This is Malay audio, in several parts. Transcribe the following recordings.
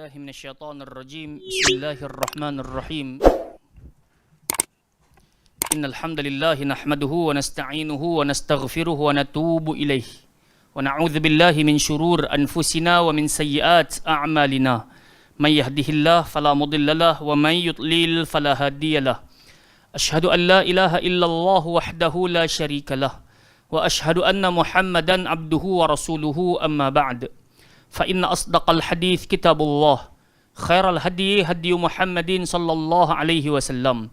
بالله من الشيطان الرجيم بسم الله الرحمن الرحيم إن الحمد لله نحمده ونستعينه ونستغفره ونتوب إليه ونعوذ بالله من شرور أنفسنا ومن سيئات أعمالنا من يهده الله فلا مضل له ومن يضلل فلا هادي له أشهد أن لا إله إلا الله وحده لا شريك له وأشهد أن محمدا عبده ورسوله أما بعد فإن أصدق الحديث كتاب الله خير الهدي هدي محمد صلى الله عليه وسلم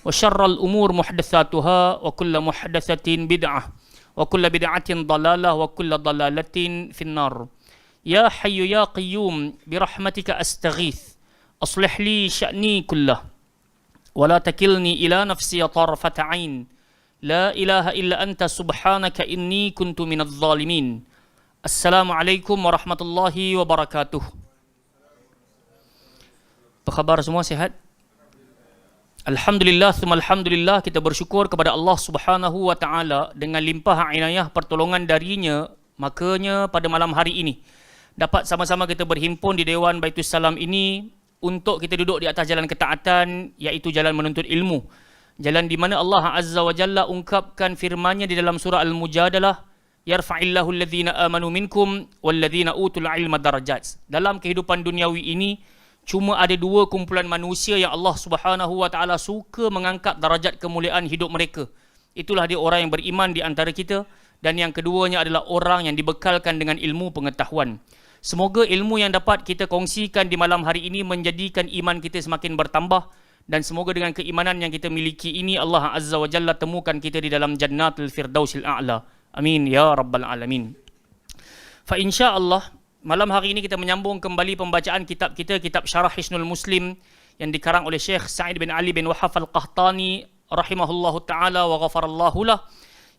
وشر الأمور محدثاتها وكل محدثة بدعة وكل بدعة ضلالة وكل ضلالة في النار يا حي يا قيوم برحمتك أستغيث أصلح لي شأني كله ولا تكلني إلى نفسي طرفة عين لا إله إلا أنت سبحانك إني كنت من الظالمين Assalamualaikum warahmatullahi wabarakatuh. Apa khabar semua, sihat? Alhamdulillah, alhamdulillah, kita bersyukur kepada Allah Subhanahu wa taala dengan limpah inayah pertolongan darinya, makanya pada malam hari ini dapat sama-sama kita berhimpun di Dewan Baitus Salam ini untuk kita duduk di atas jalan ketaatan, iaitu jalan menuntut ilmu. Jalan di mana Allah Azza wa Jalla ungkapkan firman-Nya di dalam surah Al-Mujadalah, yarfa'illahu alladhina amanu minkum walladhina utul ilma darajat. Dalam kehidupan duniawi ini cuma ada dua kumpulan manusia yang Allah Subhanahu wa taala suka mengangkat darajat kemuliaan hidup mereka. Itulah dia orang yang beriman di antara kita, dan yang keduanya adalah orang yang dibekalkan dengan ilmu pengetahuan. Semoga ilmu yang dapat kita kongsikan di malam hari ini menjadikan iman kita semakin bertambah, dan semoga dengan keimanan yang kita miliki ini Allah Azza wa Jalla temukan kita di dalam Jannatul Firdausil A'la. Amin ya rabbal alamin. Fa insya-Allah malam hari ini kita menyambung kembali pembacaan kitab kita, kitab Syarah Hisnul Muslim yang dikarang oleh Syekh Sa'id bin Ali bin Wahhaf Al-Qahtani rahimahullahu taala wa ghafarallahu lah,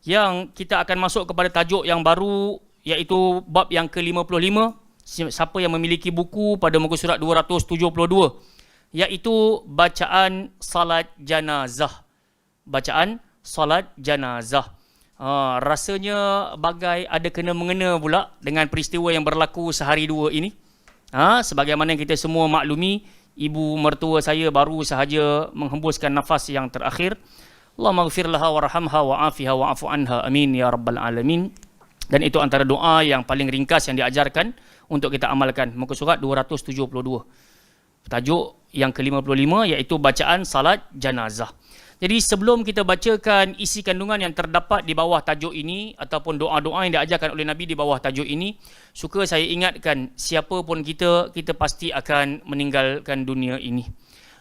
yang kita akan masuk kepada tajuk yang baru, iaitu bab yang ke-55. Siapa yang memiliki buku pada muka surat 272, iaitu bacaan salat janazah. Bacaan salat janazah. Rasanya bagai ada kena-mengena pula dengan peristiwa yang berlaku sehari dua ini. Sebagaimana yang kita semua maklumi, ibu mertua saya baru sahaja menghembuskan nafas yang terakhir. Allahumma ighfir laha warhamha wa'afiha wa'afu anha. Amin ya rabbal alamin. Dan itu antara doa yang paling ringkas yang diajarkan untuk kita amalkan. Muka surat 272. Tajuk yang ke-55 iaitu bacaan salat janazah. Jadi sebelum kita bacakan isi kandungan yang terdapat di bawah tajuk ini ataupun doa-doa yang diajarkan oleh Nabi di bawah tajuk ini, suka saya ingatkan, siapa pun kita pasti akan meninggalkan dunia ini.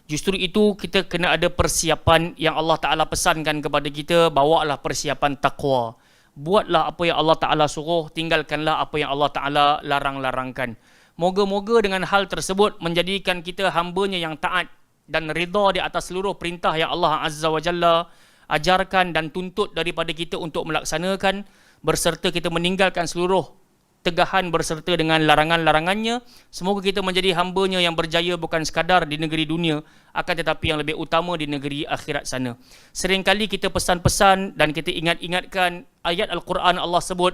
Justru itu kita kena ada persiapan yang Allah Ta'ala pesankan kepada kita. Bawalah persiapan taqwa. Buatlah apa yang Allah Ta'ala suruh, tinggalkanlah apa yang Allah Ta'ala larang-larangkan. Moga-moga dengan hal tersebut menjadikan kita hamba-Nya yang taat dan rida di atas seluruh perintah yang Allah Azza wa Jalla ajarkan dan tuntut daripada kita untuk melaksanakan, berserta kita meninggalkan seluruh tegahan berserta dengan larangan-larangannya. Semoga kita menjadi hamba-Nya yang berjaya bukan sekadar di negeri dunia, akan tetapi yang lebih utama di negeri akhirat sana. Seringkali kita pesan-pesan dan kita ingat-ingatkan ayat Al-Quran. Allah sebut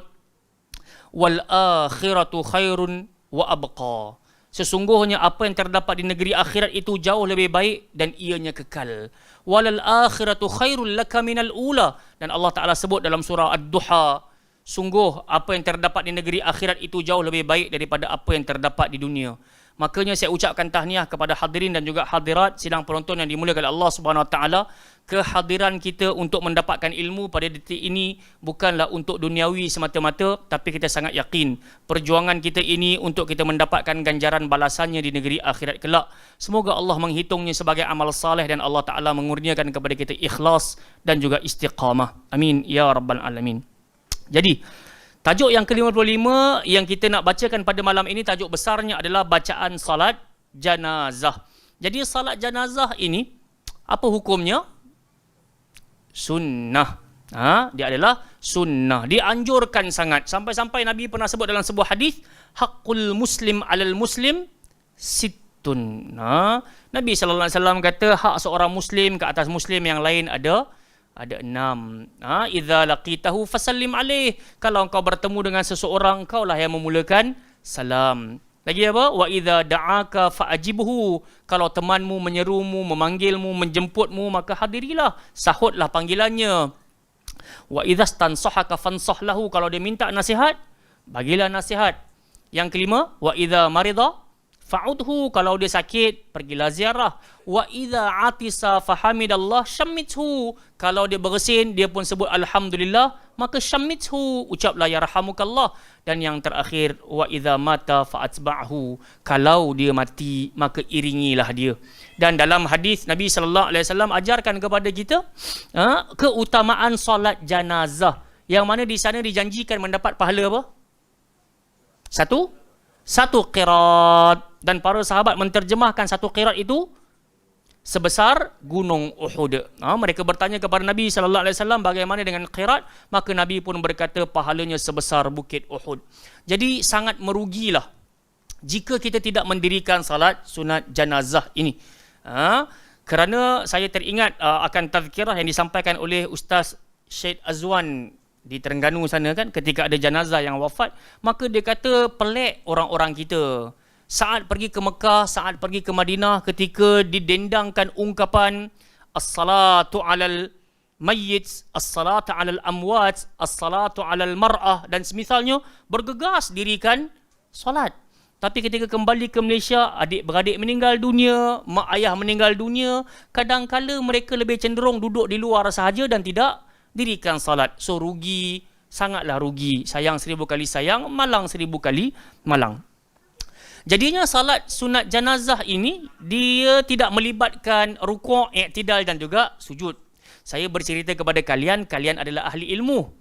wal akhiratu khairun wa abqa. Sesungguhnya apa yang terdapat di negeri akhirat itu jauh lebih baik dan ianya kekal. Walal akhiratu khairul laka minal ula. Dan Allah Ta'ala sebut dalam surah Ad-Duha, sungguh apa yang terdapat di negeri akhirat itu jauh lebih baik daripada apa yang terdapat di dunia. Makanya saya ucapkan tahniah kepada hadirin dan juga hadirat sidang penonton yang dimuliakan oleh Allah Subhanahu Wa Taala. Kehadiran kita untuk mendapatkan ilmu pada detik ini bukanlah untuk duniawi semata-mata, tapi kita sangat yakin perjuangan kita ini untuk kita mendapatkan ganjaran balasannya di negeri akhirat kelak. Semoga Allah menghitungnya sebagai amal saleh dan Allah Ta'ala mengurniakan kepada kita ikhlas dan juga istiqamah. Amin ya rabbal alamin. Jadi tajuk yang ke-55 yang kita nak bacakan pada malam ini, tajuk besarnya adalah bacaan salat janazah. Jadi salat janazah ini apa hukumnya? Sunnah. Dia adalah sunnah. Dianjurkan sangat. Sampai-sampai Nabi pernah sebut dalam sebuah hadis, haqqul muslim alal muslim sittun. Nabi SAW kata hak seorang muslim ke atas muslim yang lain ada 6. Idza laqitahu fasallim alaih. Kalau engkau bertemu dengan seseorang, engkaulah yang memulakan salam. Lagi apa? Wa idza da'aka fa'ajibhu. Kalau temanmu menyerumu, memanggilmu, menjemputmu, maka hadirilah, sahutlah panggilannya. Wa idza stansahaka fansah lahu. Kalau dia minta nasihat, bagilah nasihat. Yang kelima, wa idza marida fa'udhu. Kalau dia sakit, pergilah ziarah. Wa idza atisa fahamidallah shammithu. Kalau dia bersin, dia pun sebut alhamdulillah, maka shammithu, ucaplah yarhamukallah. Dan yang terakhir, wa idza mata fa'atba'hu. Kalau dia mati, maka iringilah dia. Dan dalam hadis Nabi sallallahu alaihi wasallam ajarkan kepada kita keutamaan solat janazah, yang mana di sana dijanjikan mendapat pahala apa? Satu qirat. Dan para sahabat menterjemahkan satu qirat itu sebesar gunung Uhud. Mereka bertanya kepada Nabi sallallahu alaihi wasallam bagaimana dengan qirat, maka Nabi pun berkata pahalanya sebesar bukit Uhud. Jadi sangat merugilah jika kita tidak mendirikan salat sunat janazah ini. Kerana saya teringat akan tazkirah yang disampaikan oleh Ustaz Syed Azwan di Terengganu sana kan, ketika ada jenazah yang wafat, maka dia kata pelik orang-orang kita. Saat pergi ke Mekah, saat pergi ke Madinah, ketika didendangkan ungkapan as-salatu alal mayyit, as-salatu alal amwat, as-salatu alal mar'ah dan semisalnya, bergegas dirikan solat. Tapi ketika kembali ke Malaysia, adik-beradik meninggal dunia, mak ayah meninggal dunia, kadang-kala mereka lebih cenderung duduk di luar sahaja dan tidak dirikan salat. So rugi, sangatlah rugi. Sayang 1000 kali sayang, malang 1000 kali malang. Jadinya salat sunat janazah ini, dia tidak melibatkan rukuk, i'tidal dan juga sujud. Saya bercerita kepada kalian, kalian adalah ahli ilmu.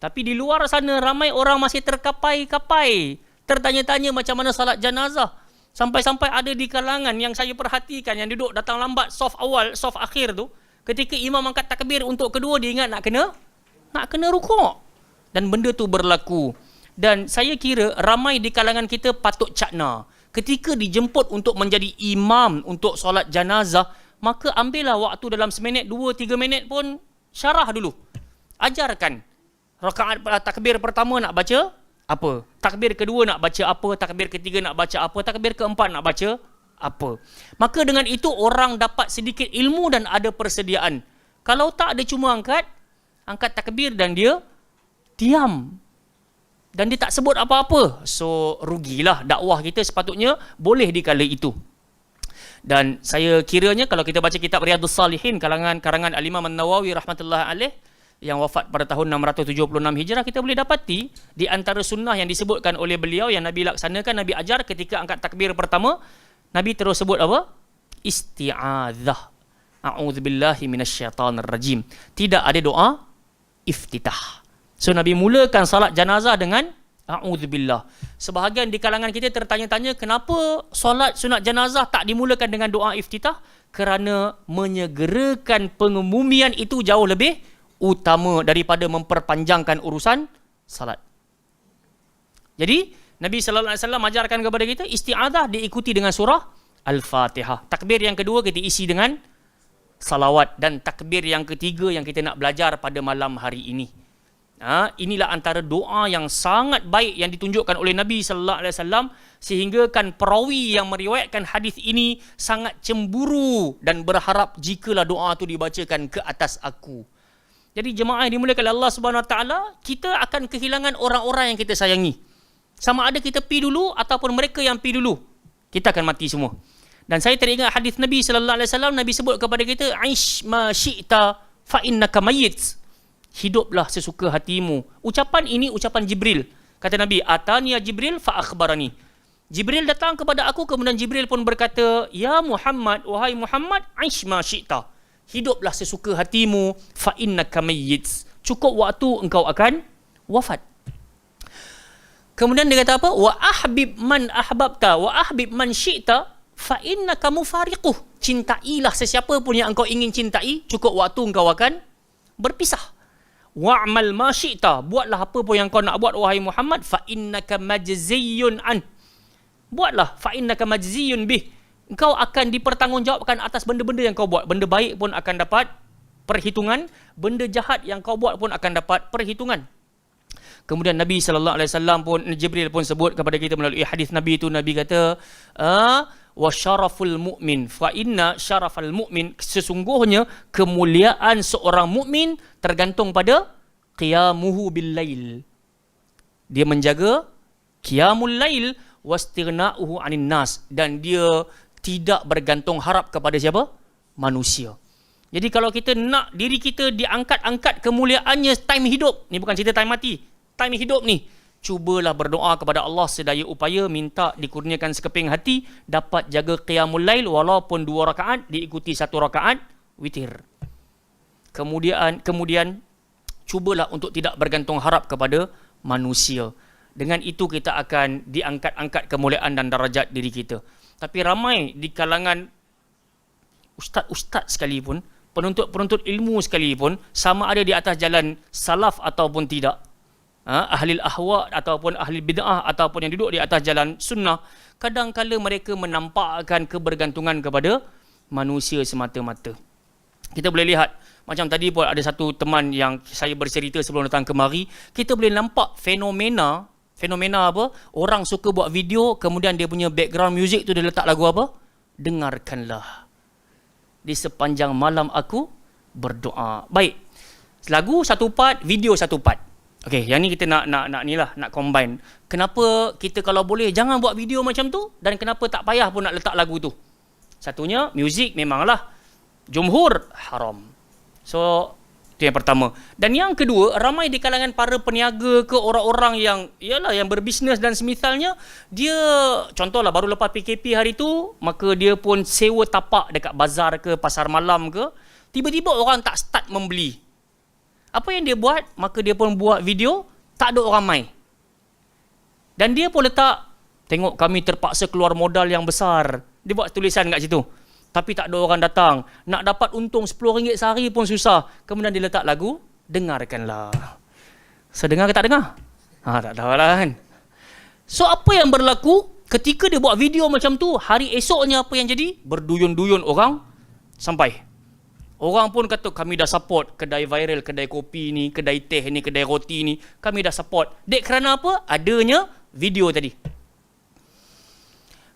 Tapi di luar sana ramai orang masih terkapai-kapai, tertanya-tanya macam mana salat janazah. Sampai-sampai ada di kalangan yang saya perhatikan, yang duduk datang lambat, saf awal, saf akhir tu, ketika imam angkat takbir untuk kedua, dia ingat nak kena rukuk. Dan benda tu berlaku. Dan saya kira ramai di kalangan kita patut cakna. Ketika dijemput untuk menjadi imam untuk solat janazah, maka ambillah waktu dalam seminit, 2-3 minit pun syarah dulu. Ajarkan. Rakaat takbir pertama nak baca apa? Takbir kedua nak baca apa? Takbir ketiga nak baca apa? Takbir keempat nak baca apa? Maka dengan itu orang dapat sedikit ilmu dan ada persediaan. Kalau tak, dia cuma angkat takbir dan dia diam. Dan dia tak sebut apa-apa. So, rugilah dakwah kita sepatutnya boleh di kala itu. Dan saya kiranya kalau kita baca kitab Riyadhus Salihin, karangan Al-Imam An-Nawawi rahmatullahi alaih, yang wafat pada tahun 676 Hijrah, kita boleh dapati di antara sunnah yang disebutkan oleh beliau yang Nabi laksanakan, Nabi ajar ketika angkat takbir pertama, Nabi terus sebut apa? Isti'adzah. A'udzubillahi minasyaitanir rajim. Tidak ada doa iftitah. So Nabi mulakan salat janazah dengan a'udzubillah. Sebahagian di kalangan kita tertanya-tanya kenapa solat sunat janazah tak dimulakan dengan doa iftitah? Kerana menyegerakan pengemumian itu jauh lebih utama daripada memperpanjangkan urusan salat. Jadi Nabi sallallahu alaihi wasallam ajarkan kepada kita isti'adzah diikuti dengan surah Al-Fatihah. Takbir yang kedua kita isi dengan salawat, dan takbir yang ketiga yang kita nak belajar pada malam hari ini. Inilah antara doa yang sangat baik yang ditunjukkan oleh Nabi sallallahu alaihi wasallam, sehingga kan perawi yang meriwayatkan hadis ini sangat cemburu dan berharap jikalah doa itu dibacakan ke atas aku. Jadi jemaah yang dimuliakan Allah Subhanahu Wa Taala, kita akan kehilangan orang-orang yang kita sayangi. Sama ada kita pi dulu ataupun mereka yang pi dulu, kita akan mati semua. Dan saya teringat hadis Nabi sallallahu alaihi wasallam, Nabi sebut kepada kita, "Aish ma syi'ta fa innaka mayyit." Hiduplah sesuka hatimu. Ucapan ini ucapan Jibril. Kata Nabi, "Atani ya Jibril fa akhbarani." Jibril datang kepada aku, kemudian Jibril pun berkata, "Ya Muhammad, wahai Muhammad, aish ma syi'ta." Hiduplah sesuka hatimu, fa innaka mayyit. Cukup waktu engkau akan wafat. Kemudian dia kata apa? Wa ahbib man ahbabta wa ahbib man syi'ta fa innaka mufariquh. Cintailah sesiapa pun yang engkau ingin cintai, cukup waktu engkau akan berpisah. Wa'mal ma syi'ta, buatlah apa pun yang kau nak buat wahai Muhammad, fa innaka majziyun an. Buatlah, fa innaka majziyun bih. Engkau akan dipertanggungjawabkan atas benda-benda yang kau buat. Benda baik pun akan dapat perhitungan, benda jahat yang kau buat pun akan dapat perhitungan. Kemudian Nabi SAW pun, Jibril pun sebut kepada kita melalui hadis Nabi itu, Nabi kata, wa syaraful mu'min fa inna syarafal mu'min, sesungguhnya kemuliaan seorang mukmin tergantung pada qiyamuhu bil lail. Dia menjaga qiyamul lail wastighna'uhu 'anin nas, dan dia tidak bergantung harap kepada siapa? Manusia. Jadi kalau kita nak diri kita diangkat-angkat kemuliaannya time hidup, ni bukan cerita time mati, time hidup ni, cubalah berdoa kepada Allah sedaya upaya, minta dikurniakan sekeping hati, dapat jaga qiyamul lail walaupun 2 rakaat, diikuti 1 rakaat witir. Kemudian cubalah untuk tidak bergantung harap kepada manusia. Dengan itu kita akan diangkat-angkat kemuliaan dan darajat diri kita. Tapi ramai di kalangan ustaz-ustaz sekalipun, penuntut-penuntut ilmu sekalipun, sama ada di atas jalan salaf ataupun tidak, ahli ahwa ataupun ahli bid'ah ataupun yang duduk di atas jalan sunnah, kadang-kala mereka menampakkan kebergantungan kepada manusia semata-mata. Kita boleh lihat, macam tadi pun ada satu teman yang saya bercerita sebelum datang kemari, kita boleh nampak fenomena apa? Orang suka buat video, kemudian dia punya background music tu dia letak lagu apa? Dengarkanlah di sepanjang malam aku berdoa. Baik. Lagu satu part, video satu part. Okey, yang ni kita nak combine. Kenapa kita kalau boleh jangan buat video macam tu, dan kenapa tak payah pun nak letak lagu tu? Satunya, muzik memanglah jumhur haram. So, itu yang pertama. Dan yang kedua, ramai di kalangan para peniaga ke orang-orang yang berbisnes dan semisalnya, dia contohlah baru lepas PKP hari tu, maka dia pun sewa tapak dekat bazar ke pasar malam ke, tiba-tiba orang tak start membeli. Apa yang dia buat? Maka dia pun buat video, tak ada orang mai. Dan dia pun letak, tengok kami terpaksa keluar modal yang besar. Dia buat tulisan kat situ. Tapi tak ada orang datang. Nak dapat untung RM10 sehari pun susah. Kemudian dia letak lagu, dengarkanlah. Sedengar ke tak dengar? Tak tahu lah kan. So apa yang berlaku ketika dia buat video macam tu, hari esoknya apa yang jadi? Berduyun-duyun orang sampai. Orang pun kata kami dah support kedai viral, kedai kopi ni, kedai teh ni, kedai roti ni. Kami dah support. Dek kerana apa? Adanya video tadi.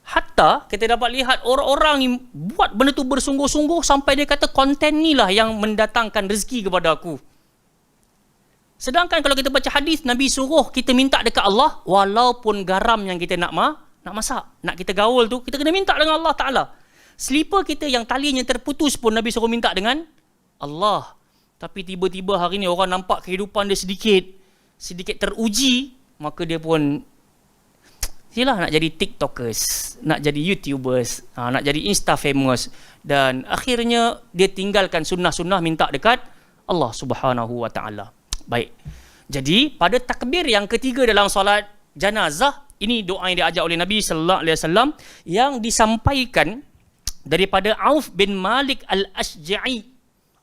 Hatta kita dapat lihat orang-orang yang buat benda tu bersungguh-sungguh sampai dia kata konten ni lah yang mendatangkan rezeki kepada aku. Sedangkan kalau kita baca hadis, Nabi suruh kita minta dekat Allah walaupun garam yang kita nak masak, nak kita gaul tu, kita kena minta dengan Allah Ta'ala. Selipar kita yang talinya terputus pun Nabi suruh minta dengan Allah. Tapi tiba-tiba hari ni orang nampak kehidupan dia sedikit teruji, maka dia pun nak jadi TikTokers, nak jadi YouTubers, nak jadi Insta famous, dan akhirnya dia tinggalkan sunnah-sunnah, minta dekat Allah Subhanahu Wa Taala. Baik. Jadi pada takbir yang ketiga dalam solat janazah, ini doa yang diajar oleh Nabi sallallahu alaihi wasallam yang disampaikan daripada Auf bin Malik Al-Ashja'i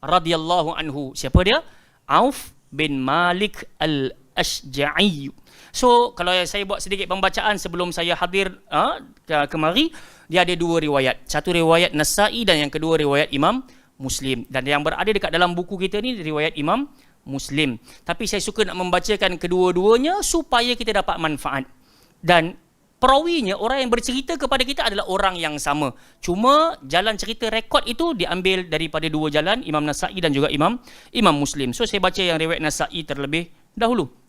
radhiyallahu anhu. Siapa dia? Auf bin Malik Al-Ashja'i. So, kalau saya buat sedikit pembacaan sebelum saya hadir kemari, dia ada 2 riwayat. Satu riwayat Nasa'i dan yang kedua riwayat Imam Muslim. Dan yang berada dekat dalam buku kita ni riwayat Imam Muslim. Tapi saya suka nak membacakan kedua-duanya supaya kita dapat manfaat. Dan perawinya, orang yang bercerita kepada kita adalah orang yang sama. Cuma jalan cerita rekod itu diambil daripada 2 jalan, Imam Nasa'i dan juga Imam Muslim. So, saya baca yang riwayat Nasa'i terlebih dahulu.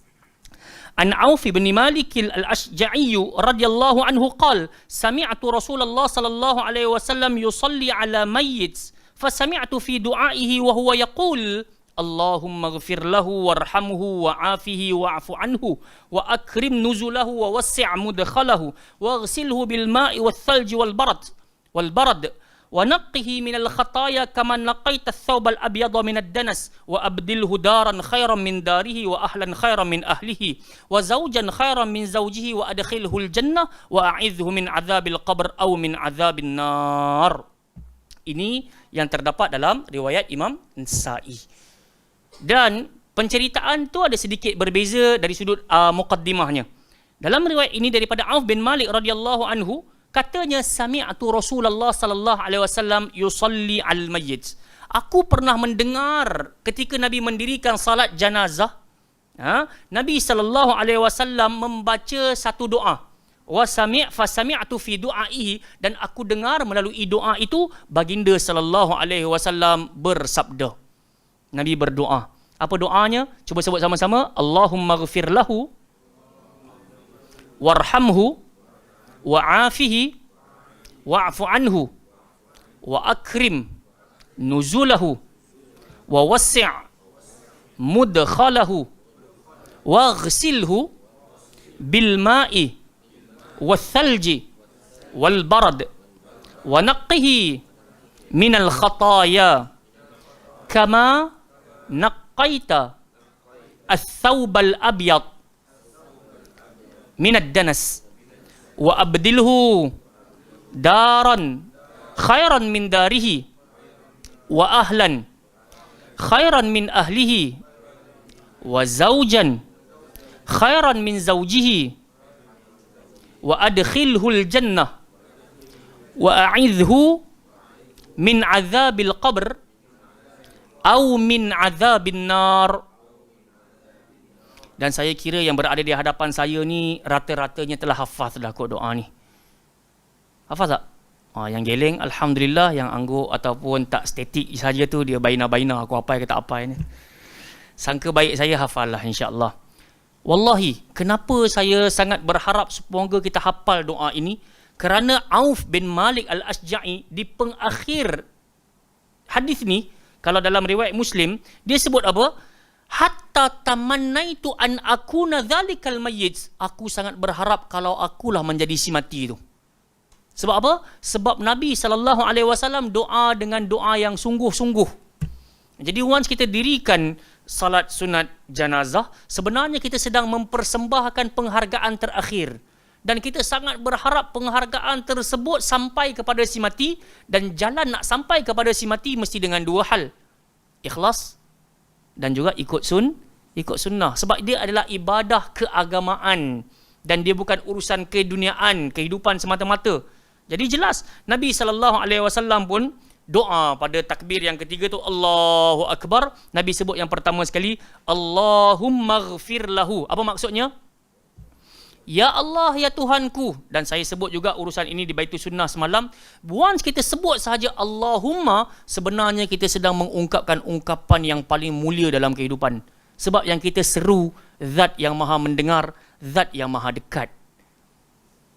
An Auf bin Malik Al-Ashja'i radhiyallahu anhu qala sami'tu Rasulullah sallallahu alaihi wasallam yusalli ala mayyit fasami'tu fi du'aihi wa huwa yaqul Allahumma ighfir lahu warhamhu wa'afihi wa'fu anhu wa akrim nuzulahu wa wassi' mudkhalahu waghsilhu bil ma'i wath thalji wal barad ونقه من الخطايا كما نقيت الثوب الأبيض من الدنس وأبدله دارا خيرا من داره وأهلا خيرا من أهله وزوجا خيرا من زوجه وأدخله الجنة وأعذه من عذاب القبر أو من عذاب النار. Ini yang terdapat dalam riwayat Imam Nasa'i. Dan penceritaan tu ada sedikit berbeza dari sudut muqaddimahnya. Dalam riwayat ini daripada Auf bin Malik radhiyallahu anhu, katanya sami'tu Rasulullah sallallahu alaihi wasallam yusalli al mayyit. Aku pernah mendengar ketika Nabi mendirikan salat janazah, Nabi SAW membaca satu doa. Fasami'tu fi du'aihi, dan aku dengar melalui doa itu baginda SAW bersabda. Nabi berdoa. Apa doanya? Cuba sebut sama-sama. Allahumma ghfir lahu warhamhu wa'afihi wa'fu anhu wa akrim nuzulahu wa wassi' mudkhalahu waghsilhu bil ma'i والثلج والبرد ونقه من الخطايا كما نقيت الثوب الأبيض من الدنس وأبدله دارا خيرا من داره وأهلا خيرا من أهله وزوجا خيرا من زوجه وأدخله الجنة وأعذه من عذاب القبر أو من عذاب النار. Dan saya kira yang berada di hadapan saya ni rata-ratanya telah hafaz dah kot doa ni. Hafaz tak? Yang geleng alhamdulillah, yang angguk ataupun tak statik saja tu dia baina-baina aku hafal ke tak hafal ni. Sangka baik saya hafal lah insya-Allah. Wallahi, kenapa saya sangat berharap semoga kita hafal doa ini? Kerana Auf bin Malik al-Asja'i di pengakhir hadis ni, kalau dalam riwayat Muslim, dia sebut apa? Hatta tamannaitu an akuna dzalikal mayyit. Aku sangat berharap kalau akulah menjadi si mati itu. Sebab apa? Sebab Nabi SAW doa dengan doa yang sungguh-sungguh. Jadi once kita dirikan salat sunat janazah, sebenarnya kita sedang mempersembahkan penghargaan terakhir. Dan kita sangat berharap penghargaan tersebut sampai kepada si mati, dan jalan nak sampai kepada si mati mesti dengan dua hal. Ikhlas dan juga ikut sunnah. Sebab dia adalah ibadah keagamaan dan dia bukan urusan keduniaan, kehidupan semata-mata. Jadi jelas Nabi SAW pun doa pada takbir yang ketiga tu Allahu Akbar, Nabi sebut yang pertama sekali Allahumma ghfir lahu. Apa maksudnya? Ya Allah, ya Tuhanku. Dan saya sebut juga urusan ini di Baitul Sunnah semalam. Once kita sebut sahaja Allahumma, sebenarnya kita sedang mengungkapkan ungkapan yang paling mulia dalam kehidupan. Sebab yang kita seru Zat yang maha mendengar, Zat yang maha dekat.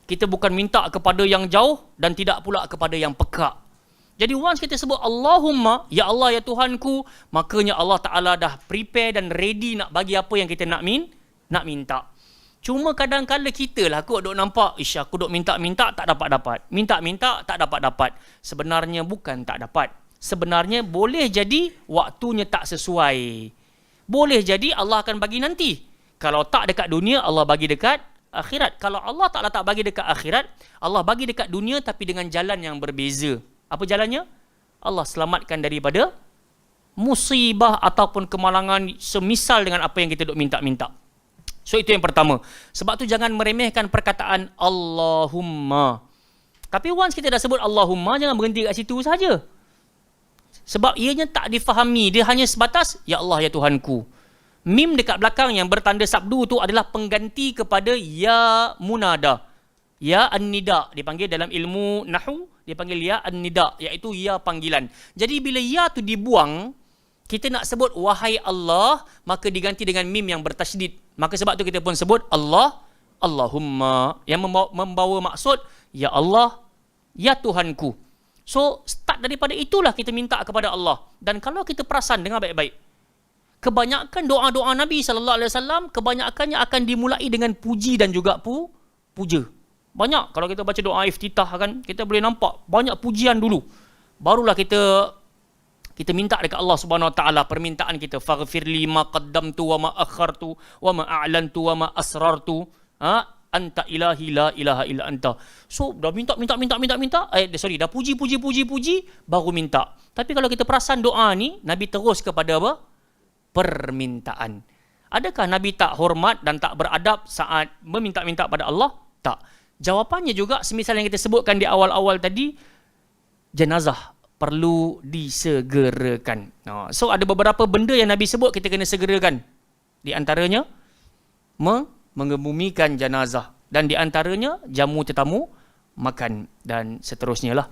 Kita bukan minta kepada yang jauh dan tidak pula kepada yang pekak. Jadi once kita sebut Allahumma, ya Allah, ya Tuhanku, makanya Allah Ta'ala dah prepare dan ready nak bagi apa yang kita nak minta. Cuma kadang-kadang kita lah kot duk nampak, ish aku duk minta-minta tak dapat-dapat. Minta-minta tak dapat-dapat. Sebenarnya bukan tak dapat. Sebenarnya boleh jadi waktunya tak sesuai. Boleh jadi Allah akan bagi nanti. Kalau tak dekat dunia, Allah bagi dekat akhirat. Kalau Allah Ta'ala tak bagi dekat akhirat, Allah bagi dekat dunia tapi dengan jalan yang berbeza. Apa jalannya? Allah selamatkan daripada musibah ataupun kemalangan semisal dengan apa yang kita duk minta-minta. So itu yang pertama. Sebab tu jangan meremehkan perkataan Allahumma. Tapi once kita dah sebut Allahumma, jangan berhenti kat situ saja. Sebab ianya tak difahami. Dia hanya sebatas ya Allah, ya Tuhanku. Mim dekat belakang yang bertanda sabdu tu adalah pengganti kepada ya munada. Ya an-nida. Dipanggil dalam ilmu nahu, dipanggil ya an-nida, iaitu ya panggilan. Jadi bila ya tu dibuang, kita nak sebut wahai Allah, maka diganti dengan mim yang bertasydid. Maka sebab tu kita pun sebut Allah, Allahumma, yang membawa maksud ya Allah, ya Tuhanku. So start daripada itulah kita minta kepada Allah. Dan kalau kita perasan dengar baik-baik, kebanyakan doa-doa Nabi SAW, kebanyakannya akan dimulai dengan puji dan juga puja. Banyak kalau kita baca doa iftitah kan, kita boleh nampak banyak pujian dulu. Barulah kita minta dekat Allah Subhanahu Wa Taala permintaan kita, faghfirli ma qaddamtu wa ma akhartu wa ma a'lantu wa ma asrartu, anta ilahi la ilaha illa anta. So dah minta, dah puji baru minta. Tapi kalau kita perasan doa ni, Nabi terus kepada apa? Permintaan. Adakah Nabi tak hormat dan tak beradab saat meminta-minta pada Allah? Tak. Jawapannya juga semisal yang kita sebutkan di awal-awal tadi, jenazah perlu disegerakan. So ada beberapa benda yang Nabi sebut kita kena segerakan. Di antaranya mengebumikan jenazah, dan di antaranya jamu tetamu makan, dan seterusnya lah.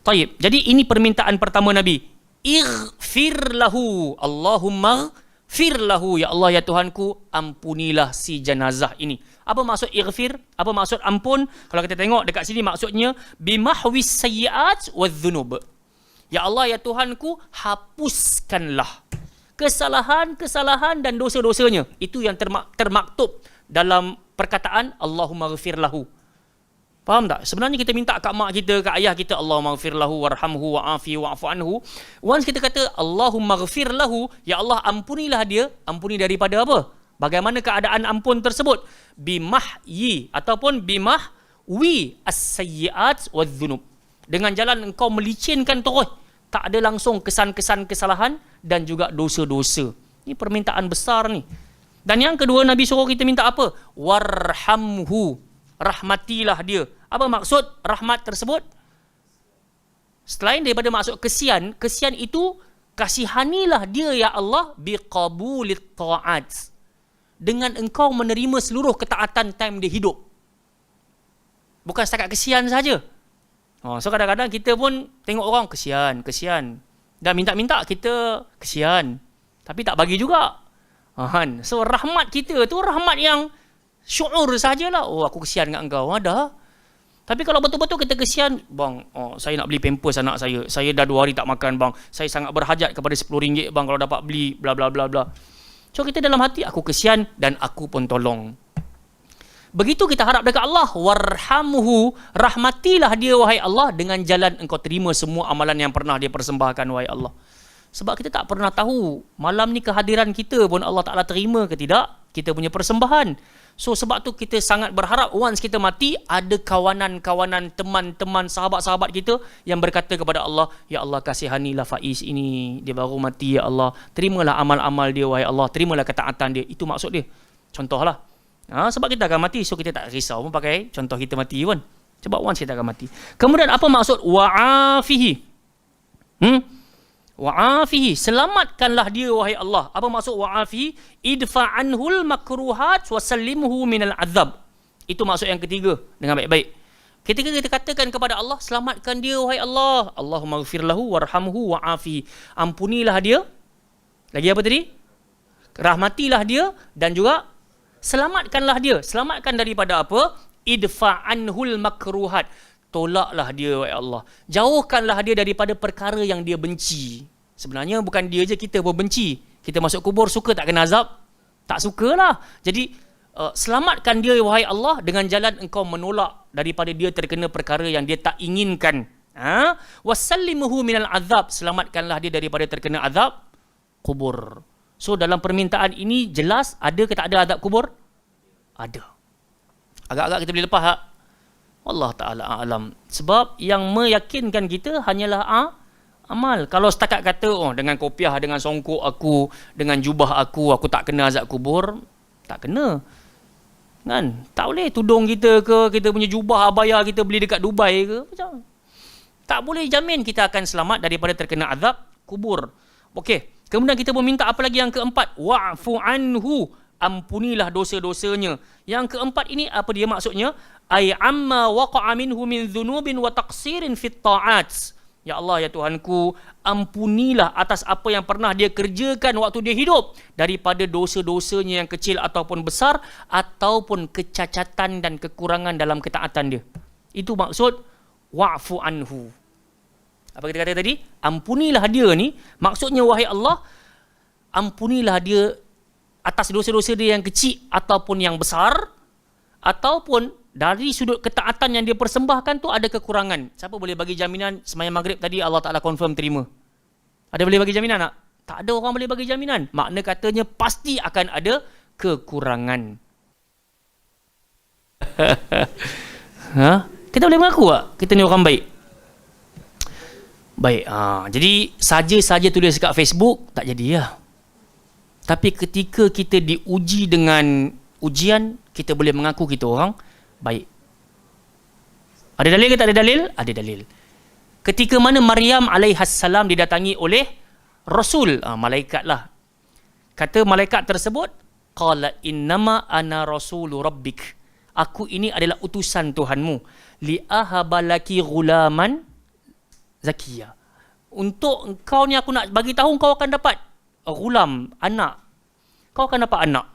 Taib. Jadi ini permintaan pertama Nabi. Ighfir lahu. Allahumma ighfir lahu. Ya Allah, ya Tuhanku, ampunilah si jenazah ini. Apa maksud ighfir? Apa maksud ampun? Kalau kita tengok dekat sini maksudnya bimahwis sayyi'at wadh-dhunub. Ya Allah, ya Tuhanku, hapuskanlah kesalahan-kesalahan dan dosa-dosanya. Itu yang termaktub dalam perkataan Allahumma ighfir lahu. Faham tak? Sebenarnya kita minta kat mak kita, kat ayah kita, Allahumma ighfir lahu warhamhu wa'afi wa'fu anhu. Once kita kata Allahumma ighfir lahu, ya Allah, ampunilah dia, ampuni daripada apa? Bagaimana keadaan ampun tersebut? Bimahyi ataupun bimahwi as-sayyi'at wadh-dhunub. Dengan jalan engkau melicinkan terus, tak ada langsung kesan-kesan kesalahan dan juga dosa-dosa. Ini permintaan besar ni. Dan yang kedua, Nabi suruh kita minta apa? Warhamhu. Rahmatilah dia. Apa maksud rahmat tersebut? Selain daripada maksud kesian, kesian itu kasihanilah dia ya Allah biqabulit ta'at. Dengan engkau menerima seluruh ketaatan time dia hidup. Bukan setakat kesian saja. So kadang-kadang kita pun tengok orang kesian. Dan minta-minta kita kesian. Tapi tak bagi juga. So rahmat kita tu rahmat yang syuur sajalah. Oh, aku kesian dengan engkau. Ada. Tapi kalau betul-betul kita kesian, bang, saya nak beli pampers anak saya. Saya dah 2 hari tak makan, bang. Saya sangat berhajat kepada RM10, bang, kalau dapat beli, bla bla bla bla. So kita dalam hati, aku kesian dan aku pun tolong. Begitu kita harap dekat Allah, warhamhu, rahmatilah dia wahai Allah, dengan jalan engkau terima semua amalan yang pernah dia persembahkan wahai Allah. Sebab kita tak pernah tahu malam ni kehadiran kita pun Allah Ta'ala terima ke tidak kita punya persembahan. So sebab tu kita sangat berharap once kita mati, ada kawanan-kawanan, teman-teman, sahabat-sahabat kita yang berkata kepada Allah, ya Allah, kasihanilah Faiz ini, dia baru mati ya Allah, terimalah amal-amal dia wahai Allah, terimalah ketaatan dia. Itu maksud dia. Contohlah. Sebab kita akan mati, so kita tak risau pun pakai contoh kita mati pun. Sebab once kita akan mati. Kemudian apa maksud wa'afihi? Wa'afihi, selamatkanlah dia wahai Allah. Apa maksud wa'afihi? Idfa'anhul makruhat wasallimhu minal azab. Itu maksud yang ketiga, dengan baik-baik. Ketika kita katakan kepada Allah, selamatkan dia wahai Allah, Allahumma ighfir lahu warhamhu wa'afihi, ampunilah dia. Lagi apa tadi? Rahmatilah dia dan juga selamatkanlah dia. Selamatkan daripada apa? Idfa'anhul makruhat, tolaklah dia wahai Allah. Jauhkanlah dia daripada perkara yang dia benci. Sebenarnya bukan dia je, kita pun benci. Kita masuk kubur suka tak kena azab? Tak sukalah. Jadi selamatkan dia wahai Allah dengan jalan engkau menolak daripada dia terkena perkara yang dia tak inginkan. Wasallimuhu minal azab, selamatkanlah dia daripada terkena azab kubur. So dalam permintaan ini jelas ada ke tak ada azab kubur? Ada. Agak-agak kita boleh lepas tak? Allah Ta'ala a'lam. Sebab yang meyakinkan kita hanyalah amal. Kalau setakat kata, dengan kopiah, dengan songkok aku, dengan jubah aku tak kena azab kubur, tak kena. Kan? Tak boleh tudung kita ke, kita punya jubah abaya kita beli dekat Dubai ke, macam tak boleh jamin kita akan selamat daripada terkena azab kubur. Okey. Kemudian kita pun minta apa lagi yang keempat? Wa'fu anhu, ampunilah dosa-dosanya. Yang keempat ini apa dia maksudnya? Ay amma waqa'a minhu min dhunubin wa taqsirin fit ta'at. Ya Allah, ya Tuhanku, ampunilah atas apa yang pernah dia kerjakan waktu dia hidup, daripada dosa-dosanya yang kecil ataupun besar, ataupun kecacatan dan kekurangan dalam ketaatan dia. Itu maksud wa'fu anhu. Apa kita kata tadi? Ampunilah dia ni, maksudnya wahai Allah, ampunilah dia atas dosa-dosa dia yang kecil ataupun yang besar, ataupun dari sudut ketaatan yang dia persembahkan tu ada kekurangan. Siapa boleh bagi jaminan sembahyang maghrib tadi Allah Ta'ala confirm terima? Ada boleh bagi jaminan tak? Tak ada orang boleh bagi jaminan. Makna katanya pasti akan ada kekurangan. Kita boleh mengaku tak kita ni orang baik? Baik. Jadi saja-saja tulis dekat Facebook tak jadi lah. Tapi ketika kita diuji dengan ujian, kita boleh mengaku kita orang baik. Ada dalil ke tak ada dalil? Ada dalil. Ketika mana Maryam alaihassalam didatangi oleh Rasul, malaikat lah. Kata malaikat tersebut, qala innama ana rasulu rabbik. Aku ini adalah utusan Tuhanmu. Li ahabalaki ghulaman zakiya. Untuk engkau ni aku nak bagi tahu kau akan dapat ghulam, anak. Kau akan dapat anak.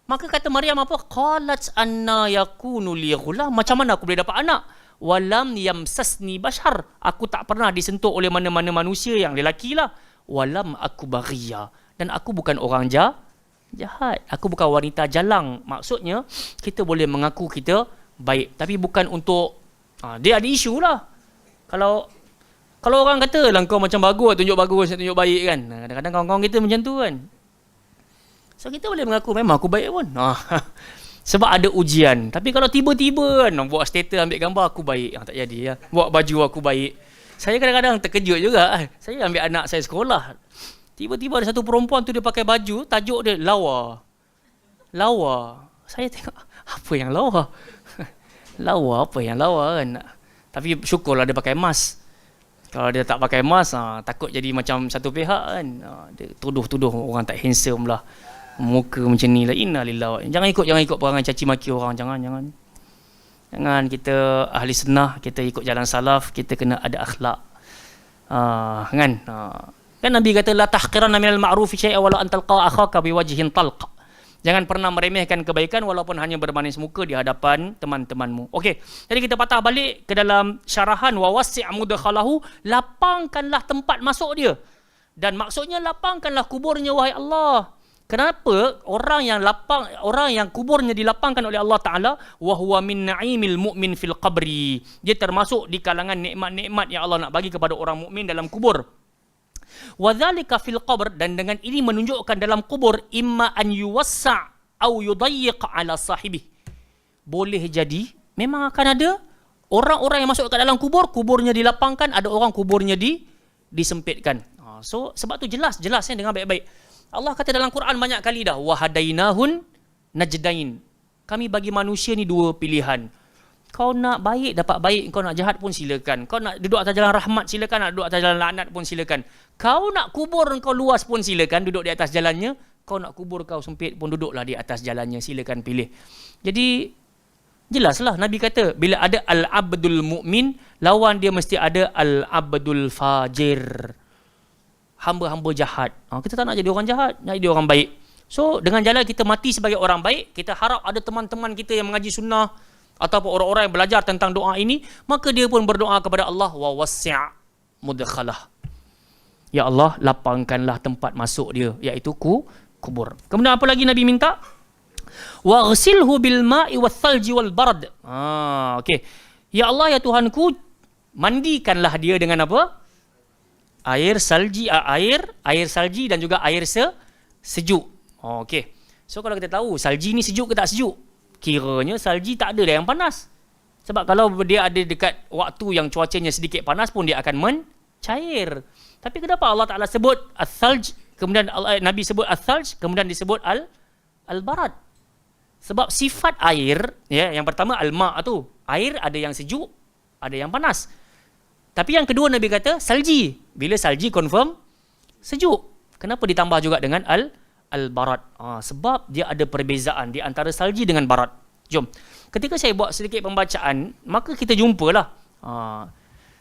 Maka kata Maryam apa? Qalat anna yakunu li ghulam. Macam mana aku boleh dapat anak? Walam yamsasni bashar. Aku tak pernah disentuh oleh mana-mana manusia yang lelaki lah. Walam aku baghiya. Dan aku bukan orang jahat. Aku bukan wanita jalang. Maksudnya, kita boleh mengaku kita baik. Tapi bukan untuk... dia ada isu lah. Kalau orang kata lah kau macam bagus, tunjuk baik kan. Kadang-kadang kawan-kawan kita macam tu kan. So, kita boleh mengaku memang aku baik pun. Sebab ada ujian. Tapi kalau tiba-tiba kan, buat status ambil gambar aku baik. Tak jadi ya. Buat baju aku baik. Saya kadang-kadang terkejut juga. Saya ambil anak saya sekolah. Tiba-tiba ada satu perempuan tu dia pakai baju, tajuk dia lawa. Lawa. Saya tengok, apa yang lawa? Lawa, apa yang lawa kan? Tapi syukurlah dia pakai mask. Kalau dia tak pakai mask, takut jadi macam satu pihak kan. Dia tuduh-tuduh orang tak handsome lah. Muka macam ni lah. Innalillahi. Jangan ikut perangai caci maki orang. Jangan kita ahli sunnah, kita ikut jalan salaf, kita kena ada akhlak. Kan? Kan Nabi kata la tahqiranna minal ma'rufi syai'a wala an talqa akhaka biwajhin talq. Jangan pernah meremehkan kebaikan walaupun hanya bermanis muka di hadapan teman-temanmu. Okey. Jadi kita patah balik ke dalam syarahan wa wasi' mudkhalahu, lapangkanlah tempat masuk dia. Dan maksudnya lapangkanlah kuburnya wahai Allah. Kenapa orang yang kuburnya dilapangkan oleh Allah Taala, wa huwa min na'imil mu'min fil qabri. Dia termasuk di kalangan nikmat-nikmat yang Allah nak bagi kepada orang mukmin dalam kubur. Wa dzalika fil qabr, dan dengan ini menunjukkan dalam kubur imma an yuwassa' au yudayyiq ala sahibi. Boleh jadi memang akan ada orang-orang yang masuk ke dalam kubur, kuburnya dilapangkan, ada orang kuburnya disempitkan. So sebab tu jelasnya dengan baik-baik. Allah kata dalam Quran banyak kali dah, wahadainahun najdain. Kami bagi manusia ni dua pilihan. Kau nak baik dapat baik, kau nak jahat pun silakan. Kau nak duduk atas jalan rahmat silakan, nak duduk atas jalan laknat pun silakan. Kau nak kubur kau luas pun silakan, duduk di atas jalannya. Kau nak kubur kau sempit pun duduklah di atas jalannya, silakan pilih. Jadi jelaslah Nabi kata bila ada al-abdul mu'min, lawan dia mesti ada al-abdul fajir. Hamba-hamba jahat. Kita tak nak jadi orang jahat, nak jadi orang baik. So, dengan jalan kita mati sebagai orang baik, kita harap ada teman-teman kita yang mengaji sunnah ataupun orang-orang yang belajar tentang doa ini, maka dia pun berdoa kepada Allah, wa wasi' mudkhalah. Ya Allah, lapangkanlah tempat masuk dia, iaitu kubur. Kemudian apa lagi Nabi minta? Wa ghsilhu bil ma'i wath thalji wal barad. Okey. Ya Allah, ya Tuhanku, mandikanlah dia dengan apa? Air salji dan juga air sejuk. Okey. So kalau kita tahu salji ni sejuk ke tak sejuk, kiranya salji tak ada dah yang panas. Sebab kalau dia ada dekat waktu yang cuacanya sedikit panas pun dia akan mencair. Tapi kenapa Allah Taala sebut al-thalj, kemudian Nabi sebut al-thalj, kemudian disebut al-barad? Sebab sifat air, ya, yang pertama al-ma' tu, air ada yang sejuk, ada yang panas. Tapi yang kedua Nabi kata salji. Bila salji confirm sejuk. Kenapa ditambah juga dengan al-barad? Sebab dia ada perbezaan di antara salji dengan barad. Jom. Ketika saya buat sedikit pembacaan, maka kita jumpalah.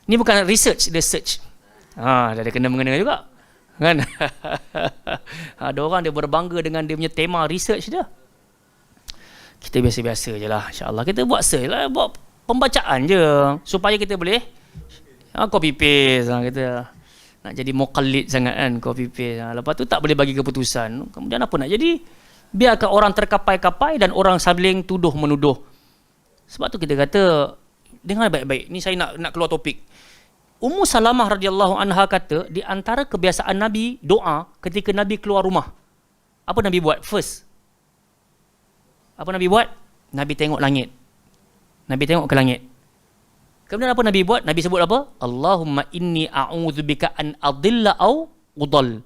Ni bukan research, dia search. Dah ada kena-mengena juga. Kan? Ada orang dia berbangga dengan dia punya tema research dia. Kita biasa-biasa je lah. InsyaAllah kita buat search lah. Buat pembacaan je. Supaya kita boleh copy paste kita nak jadi muqallid sangat kan, copy paste. Lepas tu tak boleh bagi keputusan. Kemudian apa nak jadi? Biarkan orang terkapai-kapai dan orang saling tuduh menuduh. Sebab tu kita kata dengar baik-baik. Ni saya nak keluar topik. Ummu Salamah radhiyallahu anha kata di antara kebiasaan Nabi doa ketika Nabi keluar rumah. Apa Nabi buat first? Apa Nabi buat? Nabi tengok langit. Nabi tengok ke langit. Kemudian apa Nabi buat? Nabi sebut apa? Allahumma inni a'udzubika an adilla au udal.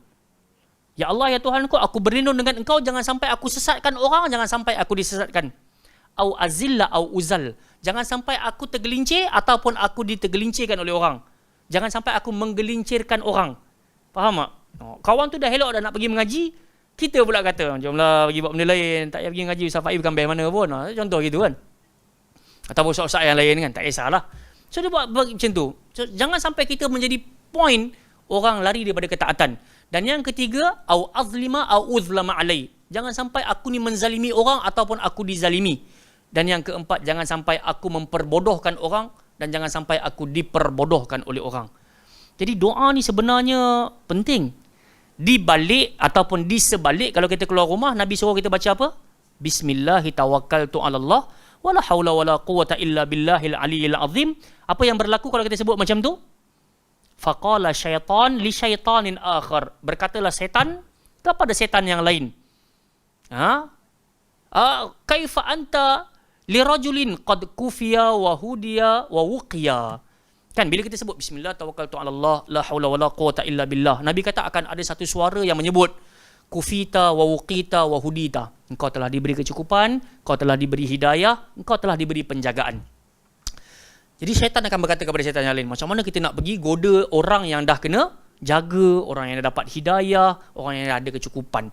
Ya Allah, ya Tuhanku, aku berlindung dengan Engkau jangan sampai aku sesatkan orang, jangan sampai aku disesatkan. Au azilla au uzal. Jangan sampai aku tergelincir ataupun aku ditergelincirkan oleh orang. Jangan sampai aku menggelincirkan orang. Faham tak? Kawan tu dah elok dah nak pergi mengaji, Kita pula kata, jomlah pergi buat benda lain, tak payah pergi ngaji Ustaz Faiz bukan best mana pun. Contoh gitu kan. Ataupun ustaz-ustaz yang lain kan, tak kisahlah. So dia buat macam tu. So, jangan sampai kita menjadi point orang lari daripada ketaatan. Dan yang ketiga, au azlima au uzlama alai. Jangan sampai aku ni menzalimi orang ataupun aku dizalimi. Dan yang keempat, jangan sampai aku memperbodohkan orang dan jangan sampai aku diperbodohkan oleh orang. Jadi doa ni sebenarnya penting. Di balik ataupun di sebalik, kalau kita keluar rumah, Nabi suruh kita baca apa? Bismillahi tawakkaltu ala Allah wala haula wala quwata illa billahil aliyil azim. Apa yang berlaku kalau kita sebut macam tu? Faqala syaitan li syaitanin akhar. Berkatalah setan kepada setan yang lain. Kaifa anta li rajulin qad kufiya wa hudiya wa wuqiya. Kan bila kita sebut bismillah tawakkaltu ala Allah la haula wala quwata illa billah, Nabi kata akan ada satu suara yang menyebut kufita wa wuqita wa hudita. Engkau telah diberi kecukupan, engkau telah diberi hidayah, engkau telah diberi penjagaan. Jadi syaitan akan berkata kepada syaitan yang lain, macam mana kita nak pergi goda orang yang dah kena jaga, orang yang dah dapat hidayah, orang yang dah ada kecukupan.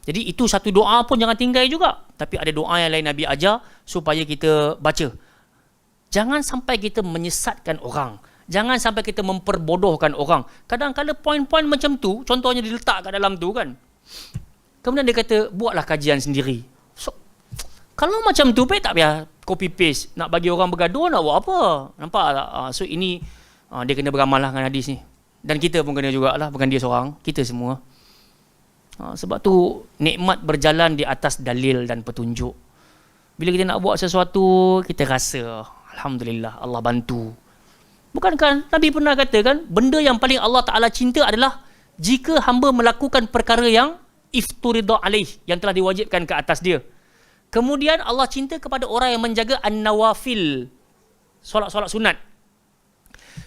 Jadi itu satu doa pun jangan tinggal juga. Tapi ada doa yang lain Nabi ajar supaya kita baca. Jangan sampai kita menyesatkan orang. Jangan sampai kita memperbodohkan orang. Kadang-kadang poin-poin macam tu, contohnya diletak kat dalam tu kan. Kemudian dia kata, buatlah kajian sendiri. So, kalau macam tu, tak payah copy paste. Nak bagi orang bergaduh, nak buat apa? Nampak tak? So ini, dia kena beramal lah dengan hadis ni. Dan kita pun kena jugalah, bukan dia seorang. Kita semua. Sebab tu, nikmat berjalan di atas dalil dan petunjuk. Bila kita nak buat sesuatu, kita rasa, alhamdulillah, Allah bantu. Bukankah Nabi pernah katakan, benda yang paling Allah Ta'ala cinta adalah jika hamba melakukan perkara yang ifturida alaih, yang telah diwajibkan ke atas dia. Kemudian Allah cinta kepada orang yang menjaga an-nawafil, solat-solat sunat.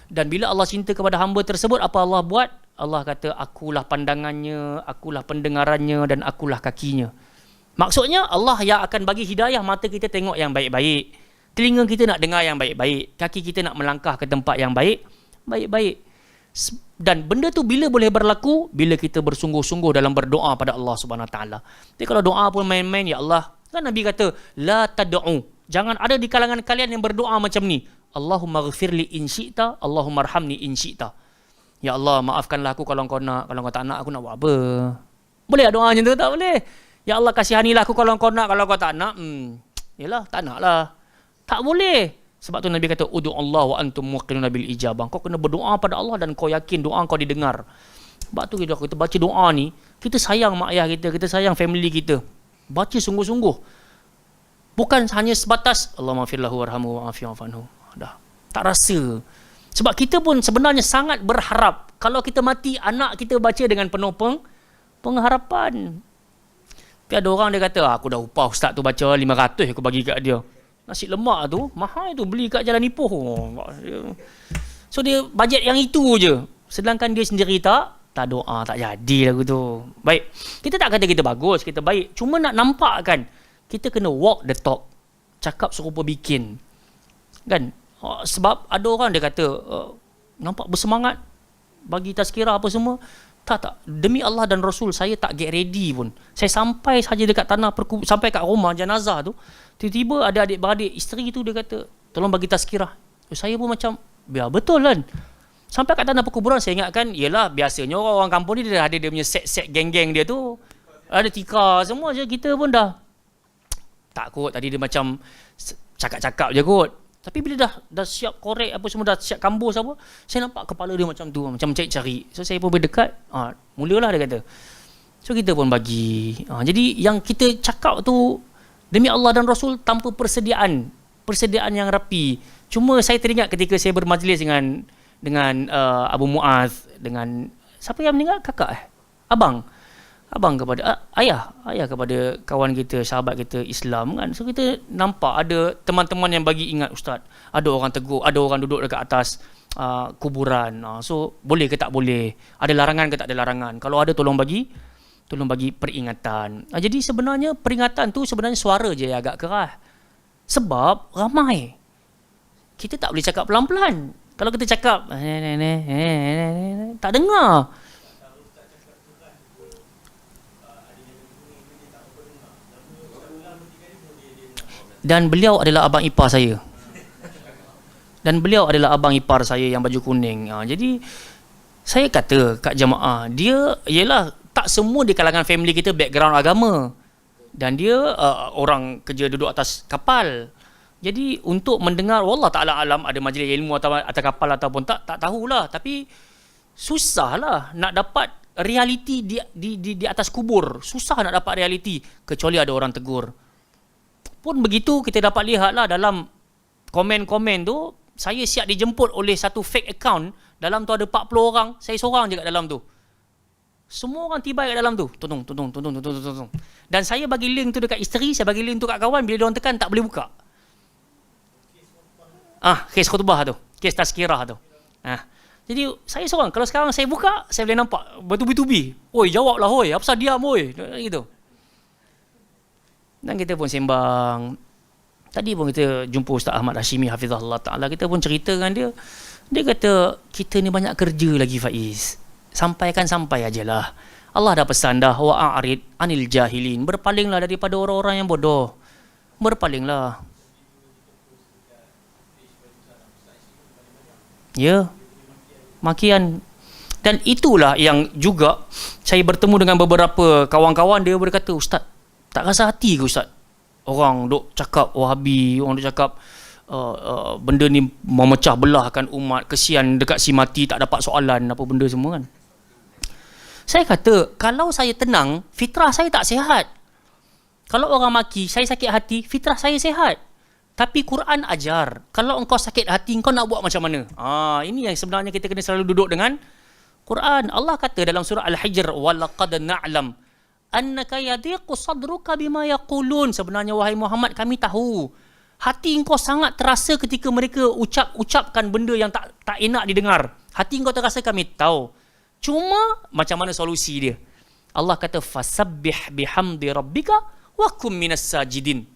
Dan bila Allah cinta kepada hamba tersebut, apa Allah buat? Allah kata, akulah pandangannya, akulah pendengarannya, dan akulah kakinya. Maksudnya Allah yang akan bagi hidayah, mata kita tengok yang baik-baik, telinga kita nak dengar yang baik-baik, kaki kita nak melangkah ke tempat yang baik-baik. Dan benda tu bila boleh berlaku? Bila kita bersungguh-sungguh dalam berdoa pada Allah Subhanahu Wa Taala. Jadi kalau doa pun main-main, ya Allah, kan Nabi kata, la tad'u. Jangan ada di kalangan kalian yang berdoa macam ni. Allahumma ghfirli in syi'ta, Allahumma arhamni in syi'ta. Ya Allah, maafkanlah aku kalau kau nak, kalau kau tak nak aku nak buat apa? Boleh doa macam tu? Tak boleh. Ya Allah, kasihanilah aku kalau kau nak, kalau kau tak nak, yalah, tak nak lah. Tak boleh. Sebab tu Nabi kata, Udu Allah wa antum muqinuna bil ijabah. Kau kena berdoa pada Allah dan kau yakin doa kau didengar. Sebab tu kita baca doa ni, kita sayang mak ayah kita sayang family kita. Baca sungguh-sungguh. Bukan hanya sebatas Allah maghfirlahu warhamhu wa'afi wa'fanhu. Dah. Tak rasa. Sebab kita pun sebenarnya sangat berharap kalau kita mati, anak kita baca dengan penuh pengharapan. Tapi ada orang dia kata, aku dah upah ustaz tu baca 500 aku bagi kat dia. Nasi lemak tu, mahal tu, beli kat Jalan Ipoh. So dia bajet yang itu je. Sedangkan dia sendiri tak doa, tak jadi lagu tu. Baik, kita tak kata kita bagus, kita baik. Cuma nak nampakkan, kita kena walk the talk. Cakap serupa bikin. Kan? Sebab ada orang dia kata, nampak bersemangat, bagi tazkirah apa semua. Tak. Demi Allah dan Rasul, saya tak get ready pun. Saya sampai saja dekat tanah, sampai kat rumah jenazah tu, tiba-tiba ada adik-beradik, isteri tu dia kata, tolong bagi tazkirah. Saya pun macam, biar betul kan. Sampai kat tanah perkuburan, saya ingatkan, yelah, biasanya orang kampung ni dia ada dia punya set-set geng-geng dia tu. Ada tikar semua je, kita pun dah tak kot. Tadi dia macam cakap-cakap je kot. Tapi bila dah siap korek apa semua, dah siap kambus apa, saya nampak kepala dia macam tu, macam cari-cari. So saya pun berdekat, mulalah dia kata. So kita pun bagi. Jadi yang kita cakap tu demi Allah dan Rasul tanpa persediaan yang rapi. Cuma saya teringat ketika saya bermajlis dengan Abu Muaz, dengan siapa yang meninggal? Kakak abang kepada ayah kepada kawan kita, sahabat kita Islam kan. So kita nampak ada teman-teman yang bagi ingat, ustaz, ada orang tegur, ada orang duduk dekat atas kuburan. So boleh ke tak boleh, ada larangan ke tak ada larangan, kalau ada tolong bagi peringatan. Jadi sebenarnya peringatan tu sebenarnya suara je yang agak keras. Sebab ramai, kita tak boleh cakap pelan-pelan. Kalau kita cakap tak dengar. Dan beliau adalah abang ipar saya. Yang baju kuning. Jadi saya kata kat jemaah, dia ialah tak semua di kalangan family kita background agama. Dan dia orang kerja duduk atas kapal. Jadi untuk mendengar, wallah ta'ala alam, ada majlis ilmu atau atas kapal ataupun tak tahulah. Tapi susahlah nak dapat realiti di atas kubur. Susah nak dapat realiti kecuali ada orang tegur. Pun begitu kita dapat lihatlah dalam komen-komen tu, saya siap dijemput oleh satu fake account. Dalam tu ada 40 orang, saya seorang je kat dalam tu. Semua orang tiba kat dalam tu. Tolong. Dan saya bagi link tu dekat isteri, saya bagi link tu kat kawan, bila dia orang tekan tak boleh buka. Kes khutbah tu, kes tazkirah tu. Jadi saya seorang, kalau sekarang saya buka, saya boleh nampak bertubi-tubi. Oi, jawablah oi, apa pasal diam oi, gitu. Dan kita pun sembang. Tadi pun kita jumpa Ustaz Ahmad Hashimi hafizahullah taala, kita pun cerita dengan dia. Dia kata, kita ni banyak kerja lagi Faiz. Sampai ajalah. Allah dah pesan dah, wa'arid anil jahilin. Berpalinglah daripada orang-orang yang bodoh. Berpalinglah. Ya. Makian. Dan itulah yang juga saya bertemu dengan beberapa kawan-kawan, dia berkata, Ustaz, tak rasa hati ke Ustaz? Orang duk cakap Wahabi, orang duk cakap benda ni memecah belahkan umat, kesian dekat si mati tak dapat soalan apa benda semua kan. Saya kata, kalau saya tenang, fitrah saya tak sihat. Kalau orang maki, saya sakit hati, fitrah saya sihat. Tapi Quran ajar, kalau engkau sakit hati, engkau nak buat macam mana? Ini yang sebenarnya kita kena selalu duduk dengan Quran. Allah kata dalam surah Al-Hijr, walaqad na'lam annaka yadiqu sadruka bima yaqulun. Sebenarnya wahai Muhammad, kami tahu hati engkau sangat terasa ketika mereka ucapkan benda yang tak enak didengar. Hati engkau terasa, kami tahu. Cuma macam mana solusi dia? Allah kata, fasabbih bihamdi rabbika wa kum minas sajidin.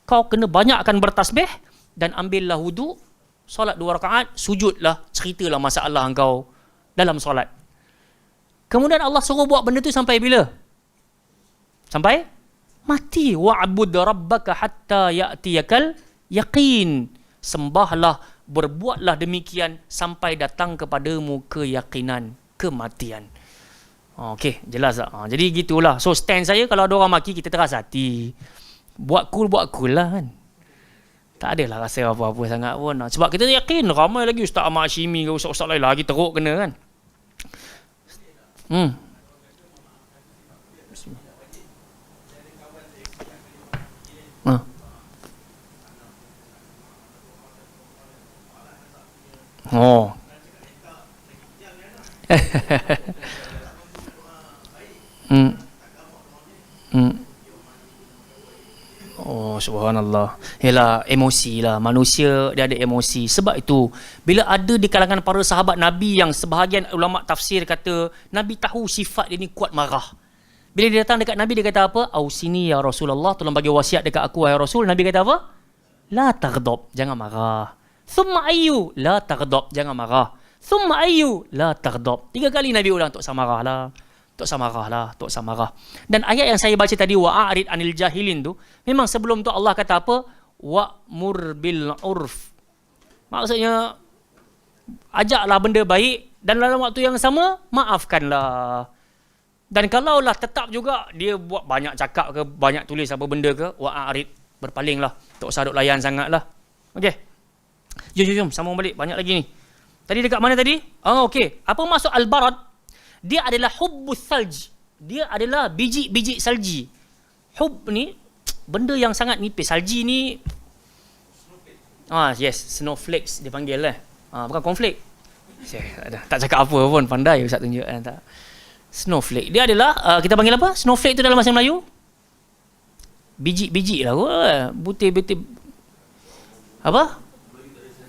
Kau kena banyakkan bertasbih dan ambillah wudu, solat 2 rakaat, sujudlah, ceritalah masalah engkau dalam solat. Kemudian Allah suruh buat benda tu sampai bila? Sampai mati. Wa'bud rabbaka hatta ya'tiyakal yaqin. Sembahlah, berbuatlah demikian sampai datang kepadamu keyakinan, kematian. Okey, jelas tak? Jadi gitulah. So stand saya, kalau ada orang maki, kita teras hati. Buat cool lah kan. Tak adalah rasa apa-apa sangat pun. Sebab kita yakin ramai lagi Ustaz Ahmad Hashimi ke ustaz-ustaz lain lagi teruk kena kan. Subhanallah. Yalah, emosi lah. Manusia dia ada emosi. Sebab itu, bila ada di kalangan para sahabat Nabi yang sebahagian ulama tafsir kata Nabi tahu sifat dia ni kuat marah. Bila dia datang dekat Nabi, dia kata apa? Ausini ya Rasulullah, tolong bagi wasiat dekat aku wahai Rasul. Nabi kata apa? La taghdab, jangan marah. Thumma ayyu, la taghdab, jangan marah. Thumma ayyu, la taghdab. 3 kali Nabi ulang, tak samarah lah. Tak samarah. Dan ayat yang saya baca tadi, wa'arid anil jahilin tu, memang sebelum tu Allah kata apa? Wa'mur bil urf. Maksudnya, ajaklah benda baik dan dalam waktu yang sama, maafkanlah. Dan kalaulah tetap juga dia buat banyak cakap ke, banyak tulis apa benda ke, wa'arid, berpalinglah. Tak usah duk layan sangatlah. Okey. Jom, sambung balik. Banyak lagi ni. Tadi dekat mana tadi? Okey. Apa maksud al-barad? Dia adalah hubbus salj. Dia adalah biji-biji salji. Hub ni benda yang sangat nipis. Salji ni yes, snowflakes dia panggil lah. Bukan cornflake. Tak cakap apa pun, pandai Ustaz tunjuk tak. Snowflake. Dia adalah kita panggil apa? Snowflake tu dalam bahasa Melayu? Biji-biji lah. Butir-butir. Apa?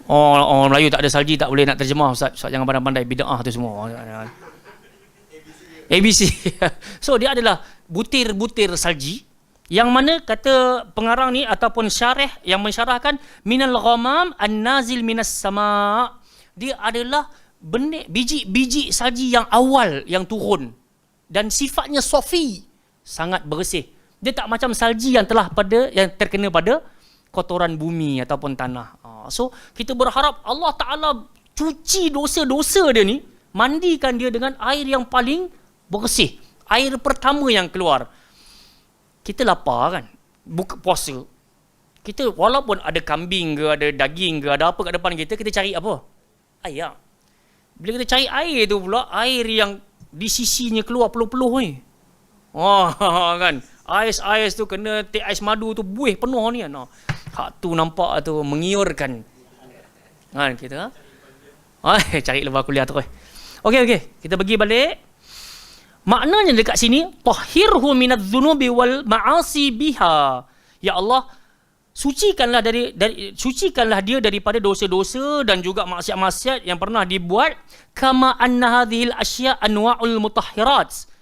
Orang Melayu tak ada salji, tak boleh nak terjemah Ustaz. Ustaz jangan pandai-pandai bid'ah tu semua. ABC. So dia adalah butir-butir salji yang mana kata pengarang ni ataupun syarih yang mensyarahkan minal ghamam an-nazil minas sama. Dia adalah benih biji-biji salji yang awal yang turun dan sifatnya sofi, sangat bersih. Dia tak macam salji yang terkena pada kotoran bumi ataupun tanah. So kita berharap Allah Ta'ala cuci dosa-dosa dia ni, mandikan dia dengan air yang paling bersih, air pertama yang keluar. Kita lapar kan, buka puasa, kita walaupun ada kambing ke, ada daging ke, ada apa kat depan kita, kita cari apa? Air. Bila kita cari air tu pula, air yang di sisinya keluar peluh-peluh ni. Kan, ais tu kena teh ais madu tu buih penuh ni kan. Hak tu nampak tu mengiurkan kan kita. Cari lepas kuliah tu. Okey, kita pergi balik. Maknanya dekat sini, tahhirhu minadz-dzunubi wal ma'asi biha. Ya Allah, sucikanlah sucikanlah dia daripada dosa-dosa dan juga maksiat-maksiat yang pernah dibuat. Kama anna hadhil asya' anwa'ul mutahhirat.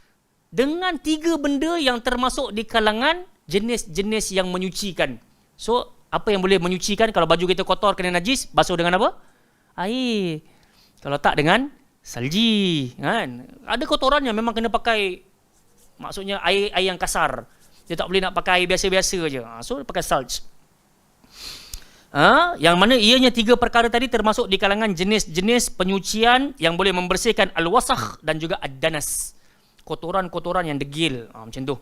Dengan 3 benda yang termasuk di kalangan jenis-jenis yang menyucikan. So, apa yang boleh menyucikan? Kalau baju kita kotor kena najis, basuh dengan apa? Air. Kalau tak, dengan salji, kan? Ada kotoran yang memang kena pakai, maksudnya air yang kasar. Dia tak boleh nak pakai air biasa-biasa je. So pakai salj. Yang mana ianya 3 perkara tadi termasuk di kalangan jenis-jenis penyucian yang boleh membersihkan al-wasakh dan juga ad-danas. Kotoran-kotoran yang degil. Macam tu.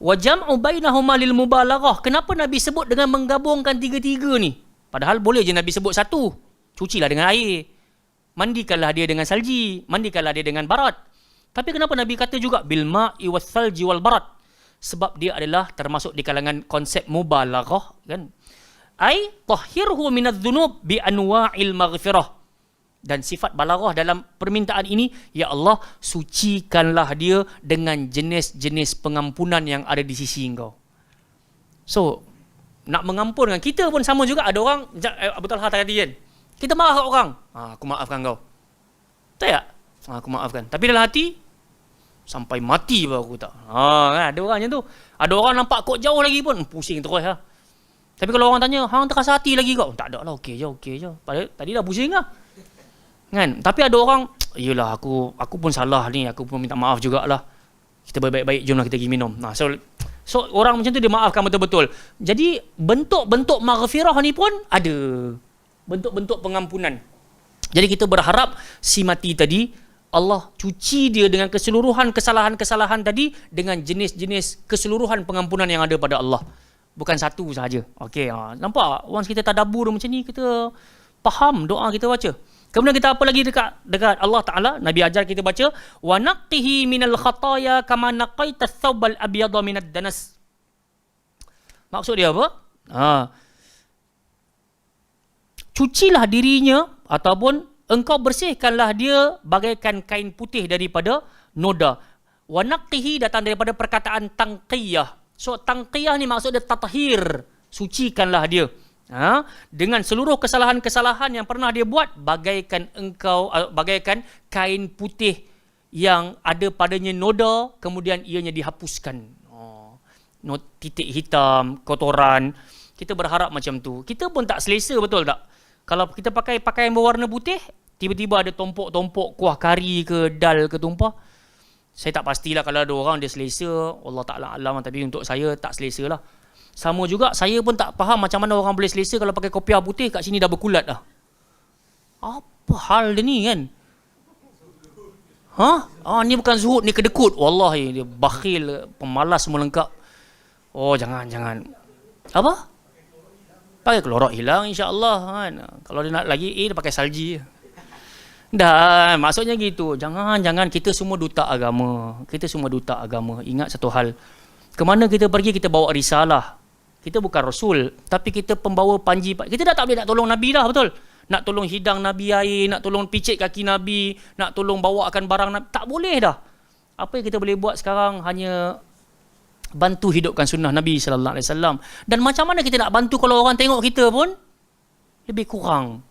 Wa jam'u bainahuma lil mubalaghah. Kenapa Nabi sebut dengan menggabungkan 3-3 ni? Padahal boleh je Nabi sebut satu. Cucilah dengan air. Mandikanlah dia dengan salji. Mandikanlah dia dengan barat. Tapi kenapa Nabi kata juga bil ma'i was salji wal barat? Sebab dia adalah termasuk di kalangan konsep mubalaghah, kan? Ai tahhirhu minadz-dzunub bi anwa'il maghfirah. Dan sifat balaghah dalam permintaan ini, ya Allah, sucikanlah dia dengan jenis-jenis pengampunan yang ada di sisi engkau. So, nak mengampunkan, kita pun sama juga. Ada orang, Abu Talha tadi kan, kita marah kat orang, aku maafkan kau. Tak? Aku maafkan. Tapi dalam hati, sampai mati baru aku tak. Kan? Ada orang macam tu. Ada orang nampak kok jauh lagi pun, pusing terus lah. Tapi kalau orang tanya, hang terasa hati lagi kau? Tak ada lah, okey je. Padahal tadi dah pusing lah. Kan? Tapi ada orang, yelah aku pun salah ni, aku pun minta maaf jugalah. Kita baik-baik, jomlah kita pergi minum. So orang macam tu dia maafkan betul-betul. Jadi bentuk-bentuk maghfirah ni pun ada. Bentuk-bentuk pengampunan. Jadi kita berharap si mati tadi, Allah cuci dia dengan keseluruhan kesalahan-kesalahan tadi dengan jenis-jenis keseluruhan pengampunan yang ada pada Allah. Bukan satu sahaja. Okey, nampak? Once kita tadabbur macam ni, kita faham doa kita baca. Kemudian kita apa lagi dekat Allah Ta'ala? Nabi ajar kita baca, wa naqtihi minal khataya kama naqaita thawbal abyadha minad danas. Maksud dia apa? Cucilah dirinya ataupun engkau bersihkanlah dia bagaikan kain putih daripada noda. Wa naqtihi datang daripada perkataan tangqiyah. So tangqiyah ni maksud dia tathhir, sucikanlah dia. Dengan seluruh kesalahan-kesalahan yang pernah dia buat, bagaikan kain putih yang ada padanya noda, kemudian ianya dihapuskan. Titik hitam, kotoran. Kita berharap macam tu. Kita pun tak selesa, betul tak? Kalau kita pakai pakaian berwarna putih, tiba-tiba ada tompok-tompok kuah kari ke dal ke tumpah. Saya tak pastilah kalau ada orang dia selesa, Allah Ta'ala alam, tapi untuk saya tak selesa lah. Sama juga, saya pun tak faham macam mana orang boleh selesa kalau pakai kopiah putih kat sini dah berkulat dah. Apa hal dia ni kan? Ni bukan zuhud, ni kedekut. Wallahi, dia bakhil, pemalas semua lengkap. Jangan. Apa? Pakai klorak hilang insya-Allah kan. Kalau dia nak lagi, dia pakai salji. Dah, maksudnya gitu. Jangan kita semua duta agama. Ingat satu hal. Kemana kita pergi, kita bawa risalah. Kita bukan rasul, tapi kita pembawa panji. Kita dah tak boleh nak tolong Nabi dah, betul? Nak tolong hidang Nabi air, nak tolong picit kaki Nabi, nak tolong bawakan barang Nabi. Tak boleh dah. Apa yang kita boleh buat sekarang hanya bantu hidupkan sunnah Nabi sallallahu alaihi wasallam. Dan macam mana kita nak bantu kalau orang tengok kita pun lebih kurang.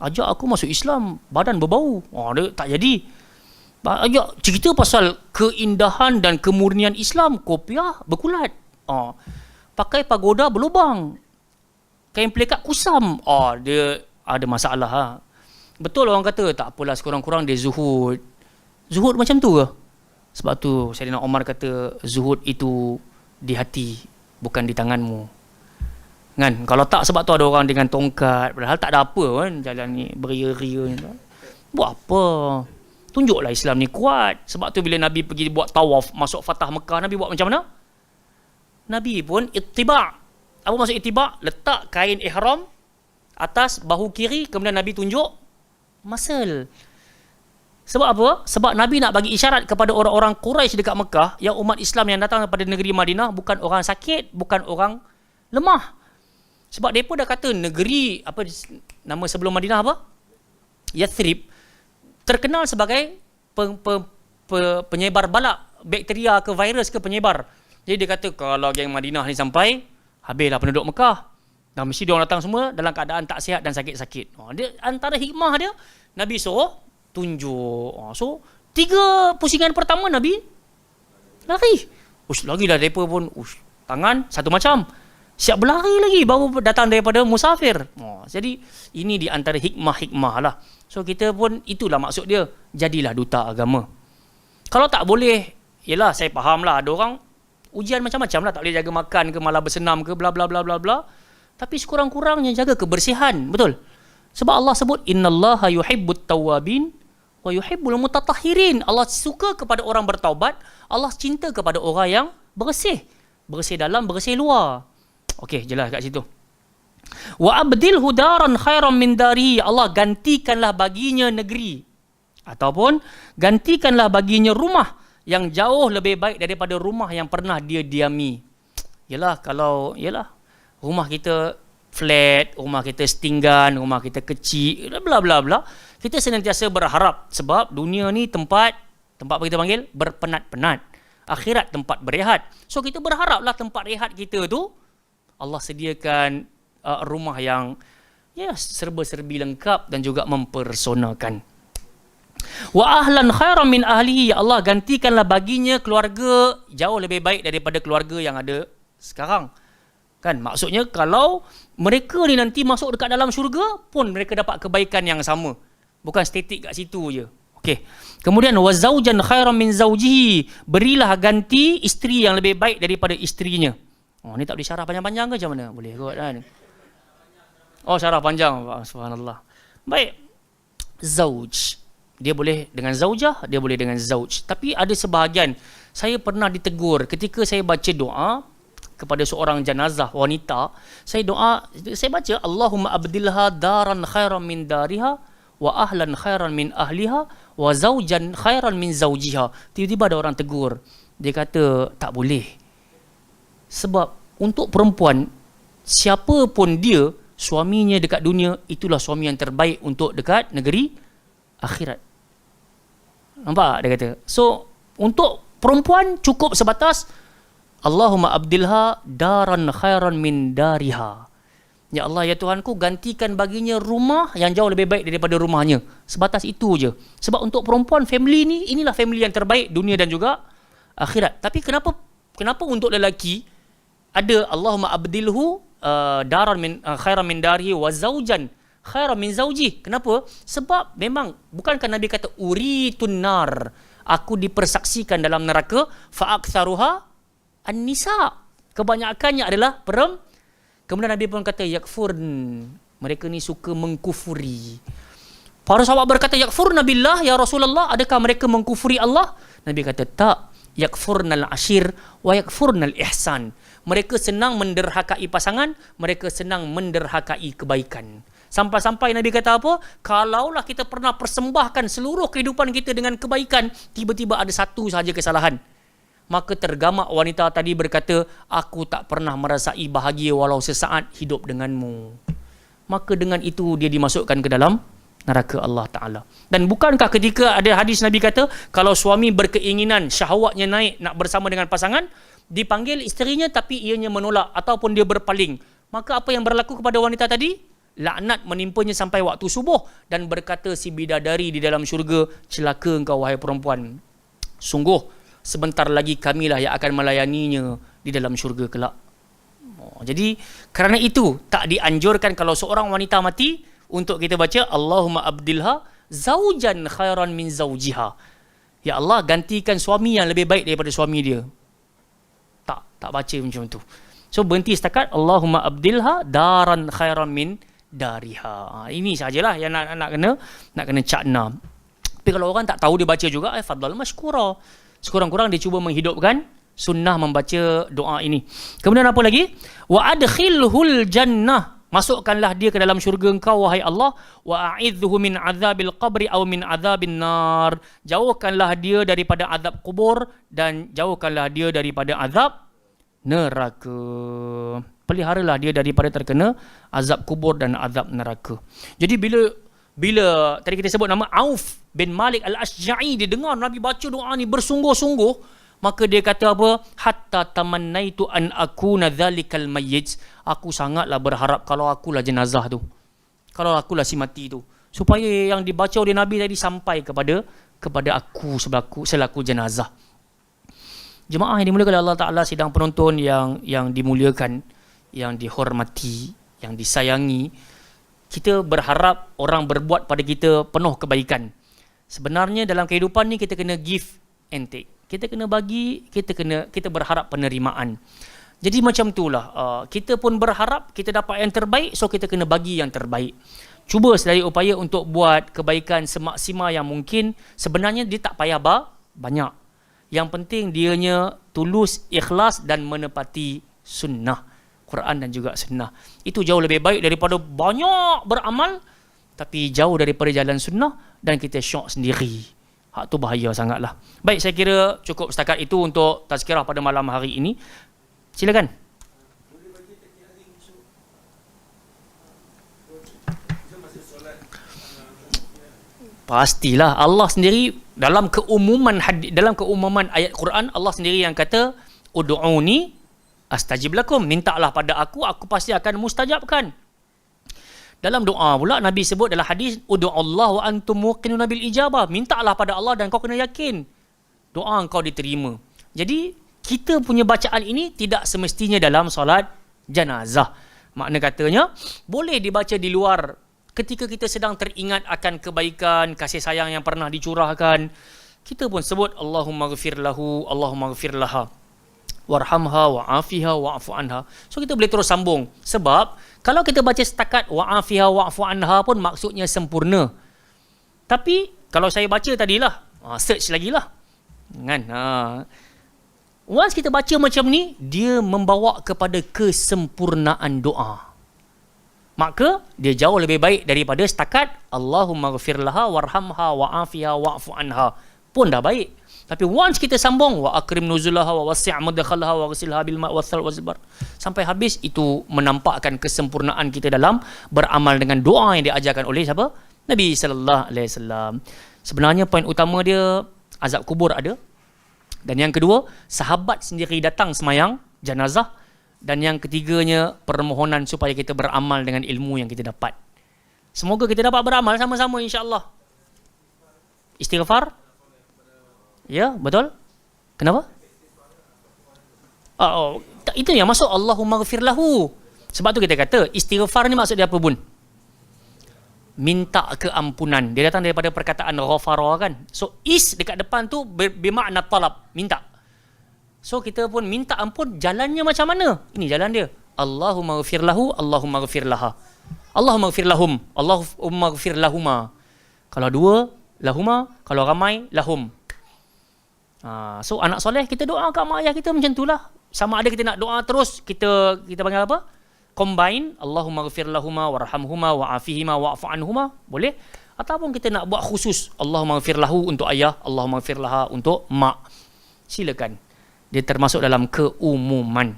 Ajak aku masuk Islam, badan berbau. Dia tak jadi. Ajak cerita pasal keindahan dan kemurnian Islam, kopiah berkulat. Pakai pagoda berlubang. Kain pelikat kusam. Dia ada masalah. Betul orang kata, tak apalah, sekurang-kurang dia zuhud. Zuhud macam tu ke? Sebab tu Sayyidina Umar kata zuhud itu di hati. bukan di tanganmu. Kan? Kalau tak, sebab tu ada orang dengan tongkat, padahal tak ada apa kan, jalan ni beria-ria ni. Buat apa? Tunjuklah Islam ni kuat. Sebab tu bila Nabi pergi buat tawaf masuk Fatah Mekah, Nabi buat macam mana? Nabi pun ittiba'. Apa maksud ittiba'? Letak kain ihram atas bahu kiri, kemudian Nabi tunjuk muscle. Sebab apa? Sebab Nabi nak bagi isyarat kepada orang-orang Quraisy dekat Mekah, yang umat Islam yang datang daripada negeri Madinah bukan orang sakit, bukan orang lemah. Sebab mereka dah kata negeri, apa nama sebelum Madinah apa? Yathrib, terkenal sebagai penyebar balak, bakteria ke virus ke penyebar. Jadi dia kata kalau geng Madinah ni sampai, habislah penduduk Mekah. Dan mesti dia orang datang semua dalam keadaan tak sihat dan sakit-sakit. Dia antara hikmah dia, Nabi suruh tunjuk. So 3 pusingan pertama Nabi lari. Lagi dah mereka pun tangan satu macam, siap berlari lagi, baru datang daripada musafir. Jadi ini di antara hikmah-hikmah lah. So kita pun, itulah maksud dia, jadilah duta agama. Kalau tak boleh, yelah saya faham lah, ada orang ujian macam-macam lah, tak boleh jaga makan ke, malah bersenam ke, bla bla bla bla bla. Tapi sekurang-kurangnya jaga kebersihan, betul? Sebab Allah sebut innallaha yuhibbut tawwabin wa yuhibbul mutatahhirin. Allah suka kepada orang bertaubat, Allah cinta kepada orang yang bersih. Bersih dalam, bersih luar. Okey, jelas kat situ. Wa abdilhu daran khairan min dari. Allah gantikanlah baginya negeri, ataupun gantikanlah baginya rumah yang jauh lebih baik daripada rumah yang pernah dia diami. Yalah, kalau rumah kita flat, rumah kita setinggan, rumah kita kecil, bla bla bla, kita senantiasa berharap, sebab dunia ni tempat apa kita panggil, berpenat-penat. Akhirat tempat berehat. So kita berharaplah tempat rehat kita tu Allah sediakan rumah yang serba-serbi lengkap dan juga mempersonakan. Wa ahlan khairan min ahlihi. Ya Allah, gantikanlah baginya keluarga jauh lebih baik daripada keluarga yang ada sekarang. Kan, maksudnya kalau mereka ni nanti masuk dekat dalam syurga pun mereka dapat kebaikan yang sama. Bukan statik kat situ je. Okey. Kemudian wa zaujan khairan min zaujihi. Berilah ganti isteri yang lebih baik daripada isterinya. Ni tak boleh syarah panjang-panjang ke macam mana? Boleh kot kan? Syarah panjang. Subhanallah. Baik. Zauj. Dia boleh dengan zaujah, dia boleh dengan zauj. Tapi ada sebahagian, saya pernah ditegur ketika saya baca doa kepada seorang jenazah wanita. Saya baca Allahumma abdilha daran khairan min dariha wa ahlan khairan min ahliha wa zaujan khairan min zaujiha. Tiba-tiba ada orang tegur. Dia kata tak boleh. Sebab untuk perempuan, siapa pun dia, suaminya dekat dunia, itulah suami yang terbaik untuk dekat negeri akhirat. Nampak dia kata. So untuk perempuan cukup sebatas Allahumma abdilha daran khairan min dariha. Ya Allah, ya Tuhanku, gantikan baginya rumah yang jauh lebih baik daripada rumahnya. Sebatas itu je. Sebab untuk perempuan, family ni, inilah family yang terbaik dunia dan juga akhirat. Tapi kenapa untuk lelaki ada Allahumma abdilhu daran min khairan min darihi wa zaujan khairan min zauji? Kenapa? Sebab memang bukankah Nabi kata uritun nar, aku dipersaksikan dalam neraka, fa aktsaruha an-nisa, kebanyakannya adalah perempuan. Kemudian Nabi pun kata yakfurn, mereka ni suka mengkufuri. Para sahabat berkata yakfurna billah ya Rasulullah, adakah mereka mengkufuri Allah? Nabi kata tak, yakfurnal ashir wa yakfurnal ihsan. Mereka senang menderhakai pasangan, mereka senang menderhakai kebaikan. Sampai-sampai Nabi kata apa? Kalaulah kita pernah persembahkan seluruh kehidupan kita dengan kebaikan, tiba-tiba ada satu sahaja kesalahan, maka tergamak wanita tadi berkata, aku tak pernah merasai bahagia walau sesaat hidup denganmu. Maka dengan itu dia dimasukkan ke dalam neraka Allah Ta'ala. Dan bukankah ketika ada hadis Nabi kata, kalau suami berkeinginan, syahwatnya naik nak bersama dengan pasangan, dipanggil isterinya tapi ianya menolak ataupun dia berpaling, maka apa yang berlaku kepada wanita tadi? Laknat menimpanya sampai waktu subuh, dan berkata si bidadari di dalam syurga, celaka engkau wahai perempuan, sungguh sebentar lagi kamilah yang akan melayaninya di dalam syurga kelak. Jadi kerana itu tak dianjurkan kalau seorang wanita mati untuk kita baca Allahumma abdilha zaujan khairan min zaujiha. Ya Allah, gantikan suami yang lebih baik daripada suami dia. Tak baca macam tu. So berhenti setakat Allahumma abdilha daran khairan min dariha. Ini sajalah yang nak kena cakna. Tapi kalau orang tak tahu dia baca juga, fadhal mashkura. Sekurang-kurang dia cuba menghidupkan sunnah membaca doa ini. Kemudian apa lagi? Wa adkhilhul jannah. Masukkanlah dia ke dalam syurga engkau wahai Allah. Wa a'idzuhu min azabil qabri aw min azabin nar. Jauhkanlah dia daripada azab kubur dan jauhkanlah dia daripada azab neraka. Peliharalah dia daripada terkena azab kubur dan azab neraka. Jadi bila tadi kita sebut nama Auf bin Malik Al-Ashja'i, dia dengar Nabi baca doa ni bersungguh-sungguh, maka dia kata apa? Hatta tamannaitu an akuna dzalikal mayyit. Aku sangatlah berharap kalau akulah jenazah tu. Kalau akulah si mati tu. Supaya yang dibaca oleh Nabi tadi sampai kepada aku selaku jenazah. Jemaah yang dimuliakan oleh Allah Ta'ala, sidang penonton yang dimuliakan, yang dihormati, yang disayangi, kita berharap orang berbuat pada kita penuh kebaikan. Sebenarnya dalam kehidupan ni kita kena give and take. Kita kena bagi, kita berharap penerimaan. Jadi macam itulah, kita pun berharap kita dapat yang terbaik, so kita kena bagi yang terbaik. Cuba sedaya upaya untuk buat kebaikan semaksimal yang mungkin. Sebenarnya dia tak payah banyak. Yang penting dianya tulus, ikhlas dan menepati sunnah, Quran dan juga sunnah. Itu jauh lebih baik daripada banyak beramal tapi jauh daripada jalan sunnah dan kita syok sendiri. Hak tu bahaya sangatlah. Baik, saya kira cukup setakat itu untuk tazkirah pada malam hari ini. Silakan. Pastilah Allah sendiri dalam keumuman ayat Quran, Allah sendiri yang kata ud'uni astajib lakum, mintalah pada aku pasti akan mustajabkan. Dalam doa pula Nabi sebut dalam hadis ud'uallah wa antum muqinuna bil ijabah, mintalah pada Allah dan kau kena yakin doa kau diterima. Jadi kita punya bacaan ini tidak semestinya dalam solat janazah. Makna katanya boleh dibaca di luar ketika kita sedang teringat akan kebaikan, kasih sayang yang pernah dicurahkan. Kita pun sebut Allahumma ghafir lahu, Allahumma ghafir laha, warhamha wa'afiha wa'fu anha. So kita boleh terus sambung. Sebab kalau kita baca setakat wa'afiha wa'fu anha pun maksudnya sempurna. Tapi kalau saya baca tadilah, search lagi lah. Kan? Once kita baca macam ni, dia membawa kepada kesempurnaan doa. Maka dia jauh lebih baik daripada setakat Allahumma ghafir laha warhamha wa'afiha wa'fu anha. Pun dah baik. Tapi once kita sambung wa akrim nuzulaha wa wasi' mudkhalha wa ghasilha bil ma' wathal wazbar, sampai habis, itu menampakkan kesempurnaan kita dalam beramal dengan doa yang diajarkan oleh siapa? Nabi sallallahu alaihi wasallam. Sebenarnya poin utama dia azab kubur ada. Dan yang kedua, sahabat sendiri datang semayang jenazah. Dan yang ketiganya, permohonan supaya kita beramal dengan ilmu yang kita dapat. Semoga kita dapat beramal sama-sama insya-Allah. Istighfar? Ya, betul? Kenapa? Itu yang masuk Allahumma ghafir lahu. Sebab tu kita kata istighfar ni maksud dia apa bun? Minta keampunan. Dia datang daripada perkataan ghafara kan. So is dekat depan tu bermakna talab, minta. So kita pun minta ampun, jalannya macam mana? Ini jalan dia. Allahumma ghafir lahu, Allahumma ghafir laha. Allahumma ghafir lahum, Allahumma ghafir lahuma. Kalau dua, lahuma. Kalau ramai, lahum. So anak soleh kita doa kat mak ayah kita macam itulah. Sama ada kita nak doa terus, kita panggil apa? Combine, Allahumma ghafir lahuma warhamhuma wa'afihima wa'fu anhuma, boleh. Ataupun kita nak buat khusus, Allahumma ghafir lahu untuk ayah, Allahumma ghafir laha untuk mak. Silakan. Dia termasuk dalam keumuman.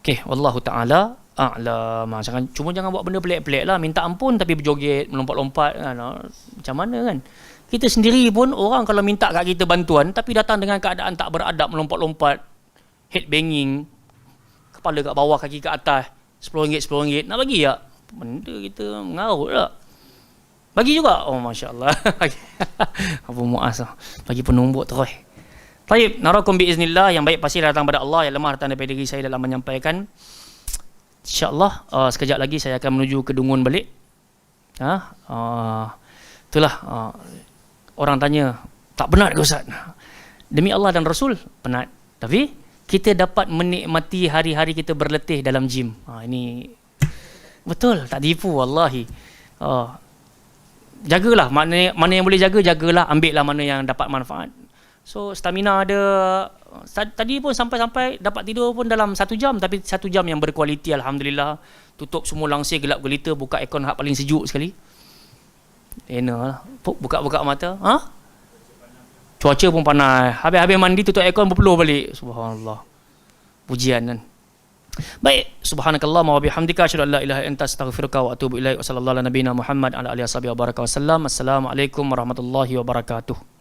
Okey, wallahu taala a'lam. Cuma jangan buat benda pelik-pelik lah, minta ampun tapi berjoget, melompat-lompat kan. Macam mana kan? Kita sendiri pun orang kalau minta kat kita bantuan tapi datang dengan keadaan tak beradab, melompat-lompat, headbanging, kepala kat bawah, kaki kat atas, RM10, RM10, nak bagi tak? Benda kita mengarut tak? Bagi juga? Oh, Masya Allah. Apa muas lah. Bagi penumbuk terus. Baik, narakum biiznillah, yang baik pasti datang pada Allah, yang lemah datang daripada diri saya dalam menyampaikan. InsyaAllah, sekejap lagi saya akan menuju ke Dungun balik. Itulah, orang tanya, tak penat ke Ustaz? Demi Allah dan Rasul, penat. Tapi, kita dapat menikmati hari-hari kita berletih dalam gym. Ini betul, tak tipu wallahi. Jagalah, mana yang boleh jagalah, ambil lah mana yang dapat manfaat. So stamina ada. Tadi pun sampai dapat tidur pun dalam 1 jam, tapi 1 jam yang berkualiti, alhamdulillah. Tutup semua langsir gelap gelita, buka aircon hak paling sejuk sekali. Enak lah. Buka mata. Cuaca pun panas. Habis mandi tutup aircon berpeluh balik. Subhanallah. Pujian kan. Baik, subhanakallahumma wa bihamdika asyhadu an la ilaha illa anta astaghfiruka wa atubu ilaik. Wa sallallahu ala nabiyyina Muhammad ala alihi wasallam wa baraka wasallam. Assalamualaikum warahmatullahi wabarakatuh.